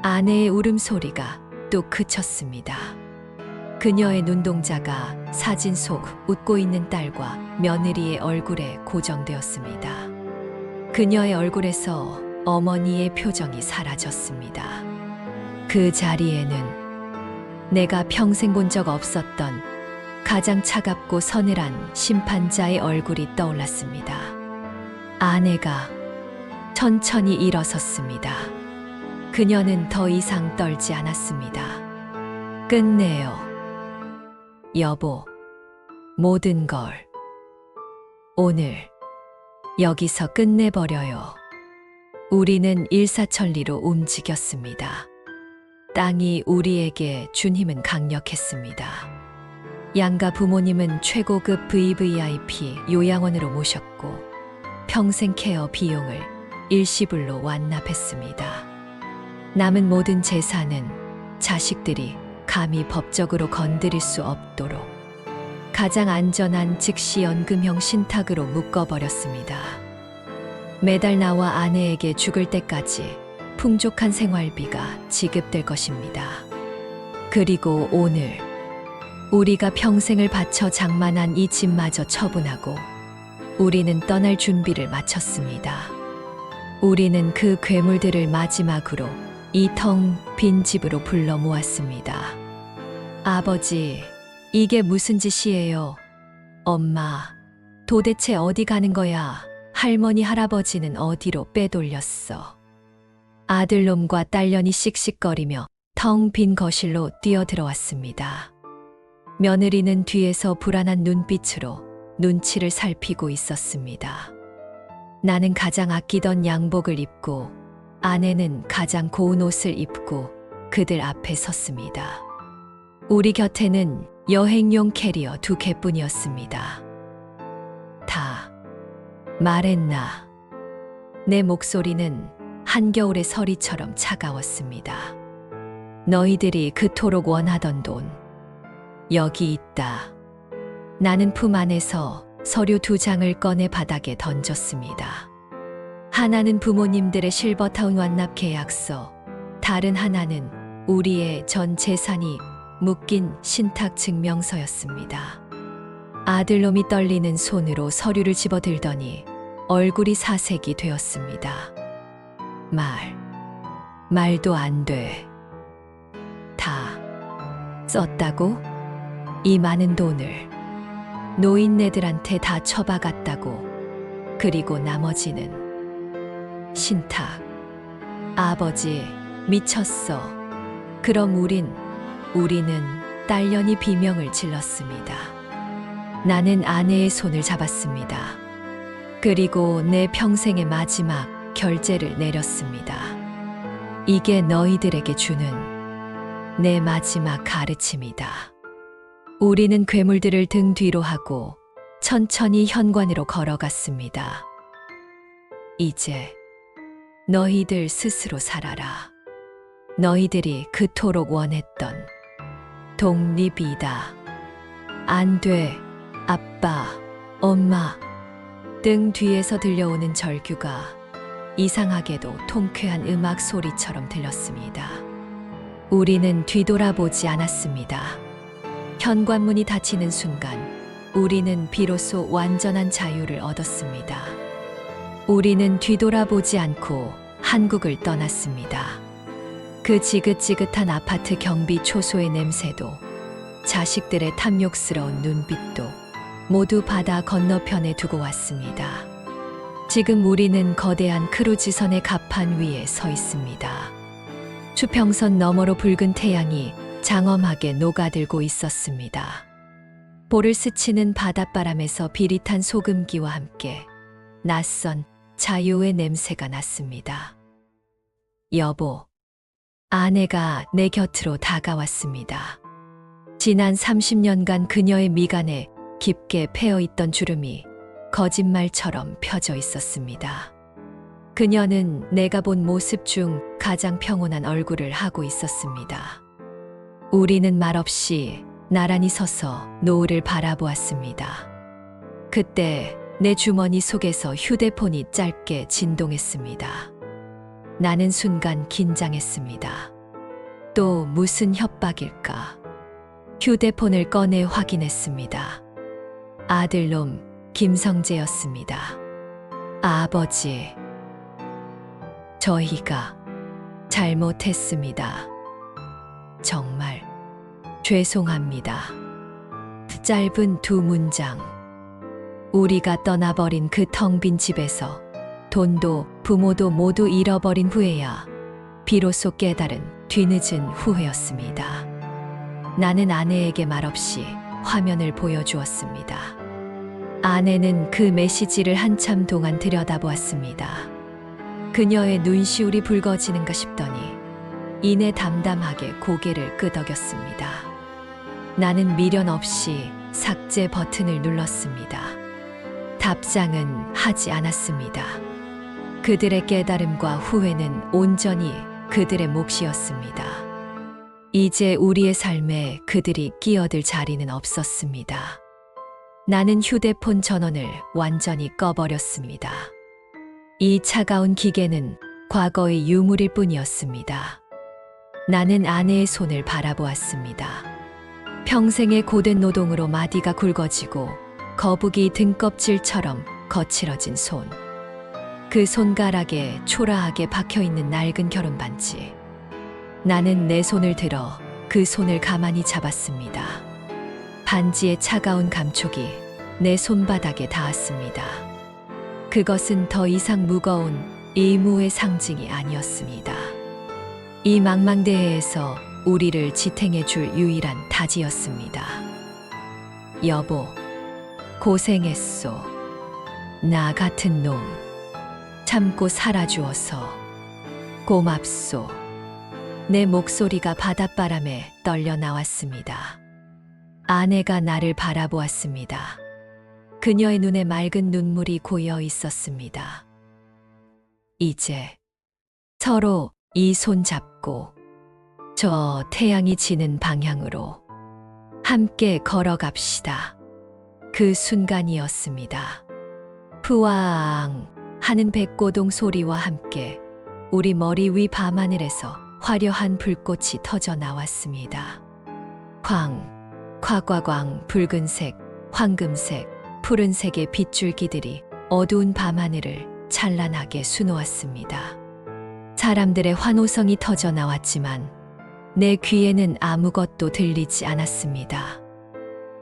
[SPEAKER 1] 아내의 울음소리가 또 그쳤습니다. 그녀의 눈동자가 사진 속 웃고 있는 딸과 며느리의 얼굴에 고정되었습니다. 그녀의 얼굴에서 어머니의 표정이 사라졌습니다. 그 자리에는 내가 평생 본 적 없었던 가장 차갑고 서늘한 심판자의 얼굴이 떠올랐습니다. 아내가 천천히 일어섰습니다. 그녀는 더 이상 떨지 않았습니다. 끝내요. 여보, 모든 걸 오늘 여기서 끝내버려요. 우리는 일사천리로 움직였습니다. 땅이 우리에게 준 힘은 강력했습니다. 양가 부모님은 최고급 VVIP 요양원으로 모셨고 평생 케어 비용을 일시불로 완납했습니다. 남은 모든 재산은 자식들이 감히 법적으로 건드릴 수 없도록 가장 안전한 즉시연금형 신탁으로 묶어버렸습니다. 매달 나와 아내에게 죽을 때까지 풍족한 생활비가 지급될 것입니다. 그리고 오늘 우리가 평생을 바쳐 장만한 이 집마저 처분하고 우리는 떠날 준비를 마쳤습니다. 우리는 그 괴물들을 마지막으로 이 텅 빈 집으로 불러 모았습니다. 아버지, 이게 무슨 짓이에요? 엄마, 도대체 어디 가는 거야? 할머니, 할아버지는 어디로 빼돌렸어? 아들놈과 딸년이 씩씩거리며 텅 빈 거실로 뛰어들어왔습니다. 며느리는 뒤에서 불안한 눈빛으로 눈치를 살피고 있었습니다. 나는 가장 아끼던 양복을 입고 아내는 가장 고운 옷을 입고 그들 앞에 섰습니다. 우리 곁에는 여행용 캐리어 2개뿐이었습니다. 다 말했나? 내 목소리는 한겨울의 서리처럼 차가웠습니다. 너희들이 그토록 원하던 돈, 여기 있다. 나는 품 안에서 서류 2장을 꺼내 바닥에 던졌습니다. 하나는 부모님들의 실버타운 완납 계약서, 다른 하나는 우리의 전 재산이 묶인 신탁 증명서였습니다. 아들놈이 떨리는 손으로 서류를 집어들더니 얼굴이 사색이 되었습니다. 말도 안 돼. 다 썼다고? 이 많은 돈을 노인네들한테 다 처박았다고. 그리고 나머지는 신탁. 아버지, 미쳤어. 그럼 우리는 딸년이 비명을 질렀습니다. 나는 아내의 손을 잡았습니다. 그리고 내 평생의 마지막 결제를 내렸습니다. 이게 너희들에게 주는 내 마지막 가르침이다. 우리는 괴물들을 등 뒤로 하고 천천히 현관으로 걸어갔습니다. 이제 너희들 스스로 살아라. 너희들이 그토록 원했던 독립이다. 안 돼, 아빠, 엄마. 등 뒤에서 들려오는 절규가 이상하게도 통쾌한 음악 소리처럼 들렸습니다. 우리는 뒤돌아보지 않았습니다. 현관문이 닫히는 순간 우리는 비로소 완전한 자유를 얻었습니다. 우리는 뒤돌아보지 않고 한국을 떠났습니다. 그 지긋지긋한 아파트 경비 초소의 냄새도 자식들의 탐욕스러운 눈빛도 모두 바다 건너편에 두고 왔습니다. 지금 우리는 거대한 크루즈선의 갑판 위에 서 있습니다. 수평선 너머로 붉은 태양이 장엄하게 녹아들고 있었습니다. 볼을 스치는 바닷바람에서 비릿한 소금기와 함께 낯선 자유의 냄새가 났습니다. 여보, 아내가 내 곁으로 다가왔습니다. 지난 30년간 그녀의 미간에 깊게 패어있던 주름이 거짓말처럼 펴져 있었습니다. 그녀는 내가 본 모습 중 가장 평온한 얼굴을 하고 있었습니다. 우리는 말없이 나란히 서서 노을을 바라보았습니다. 그때 내 주머니 속에서 휴대폰이 짧게 진동했습니다. 나는 순간 긴장했습니다. 또 무슨 협박일까? 휴대폰을 꺼내 확인했습니다. 아들놈 김성재였습니다. 아버지, 저희가 잘못했습니다. 정말 죄송합니다. 짧은 두 문장. 우리가 떠나버린 그 텅 빈 집에서 돈도 부모도 모두 잃어버린 후에야 비로소 깨달은 뒤늦은 후회였습니다. 나는 아내에게 말없이 화면을 보여주었습니다. 아내는 그 메시지를 한참 동안 들여다보았습니다. 그녀의 눈시울이 붉어지는가 싶더니 이내 담담하게 고개를 끄덕였습니다. 나는 미련 없이 삭제 버튼을 눌렀습니다. 답장은 하지 않았습니다. 그들의 깨달음과 후회는 온전히 그들의 몫이었습니다. 이제 우리의 삶에 그들이 끼어들 자리는 없었습니다. 나는 휴대폰 전원을 완전히 꺼버렸습니다. 이 차가운 기계는 과거의 유물일 뿐이었습니다. 나는 아내의 손을 바라보았습니다. 평생의 고된 노동으로 마디가 굵어지고 거북이 등껍질처럼 거칠어진 손. 그 손가락에 초라하게 박혀있는 낡은 결혼반지. 나는 내 손을 들어 그 손을 가만히 잡았습니다. 반지의 차가운 감촉이 내 손바닥에 닿았습니다. 그것은 더 이상 무거운 의무의 상징이 아니었습니다. 이 망망대해에서 우리를 지탱해 줄 유일한 타지였습니다. 여보, 고생했소. 나 같은 놈 참고 살아주어서 고맙소. 내 목소리가 바닷바람에 떨려 나왔습니다. 아내가 나를 바라보았습니다. 그녀의 눈에 맑은 눈물이 고여 있었습니다. 이제 서로 이 손 잡고 저 태양이 지는 방향으로 함께 걸어갑시다. 그 순간이었습니다. 푸앙 하는 백고동 소리와 함께 우리 머리 위 밤하늘에서 화려한 불꽃이 터져 나왔습니다. 쾅, 붉은색, 황금색, 푸른색의 빗줄기들이 어두운 밤하늘을 찬란하게 수놓았습니다. 사람들의 환호성이 터져 나왔지만 내 귀에는 아무것도 들리지 않았습니다.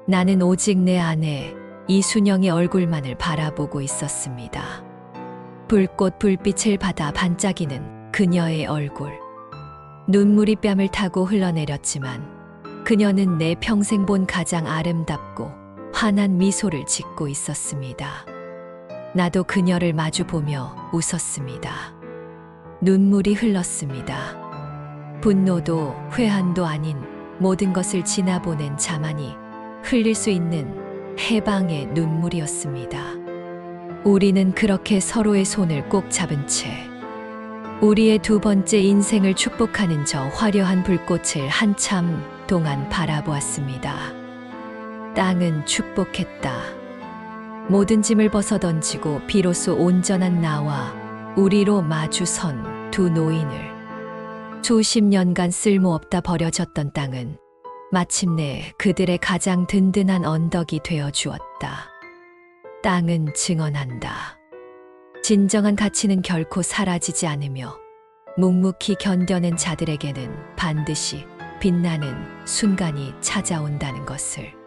[SPEAKER 1] 나는 오직 내 아내 이순영의 얼굴만을 바라보고 있었습니다. 불꽃 불빛을 받아 반짝이는 그녀의 얼굴. 눈물이 뺨을 타고 흘러내렸지만 그녀는 내 평생 본 가장 아름답고 환한 미소를 짓고 있었습니다. 나도 그녀를 마주보며 웃었습니다. 눈물이 흘렀습니다. 분노도 회한도 아닌 모든 것을 지나보낸 자만이 흘릴 수 있는 해방의 눈물이었습니다. 우리는 그렇게 서로의 손을 꼭 잡은 채 우리의 두 번째 인생을 축복하는 저 화려한 불꽃을 한참 동안 바라보았습니다. 땅은 축복했다. 모든 짐을 벗어던지고 비로소 온전한 나와 우리로 마주선 두 노인을. 수십 년간 쓸모없다 버려졌던 땅은 마침내 그들의 가장 든든한 언덕이 되어 주었다. 땅은 증언한다. 진정한 가치는 결코 사라지지 않으며 묵묵히 견뎌낸 자들에게는 반드시 빛나는 순간이 찾아온다는 것을.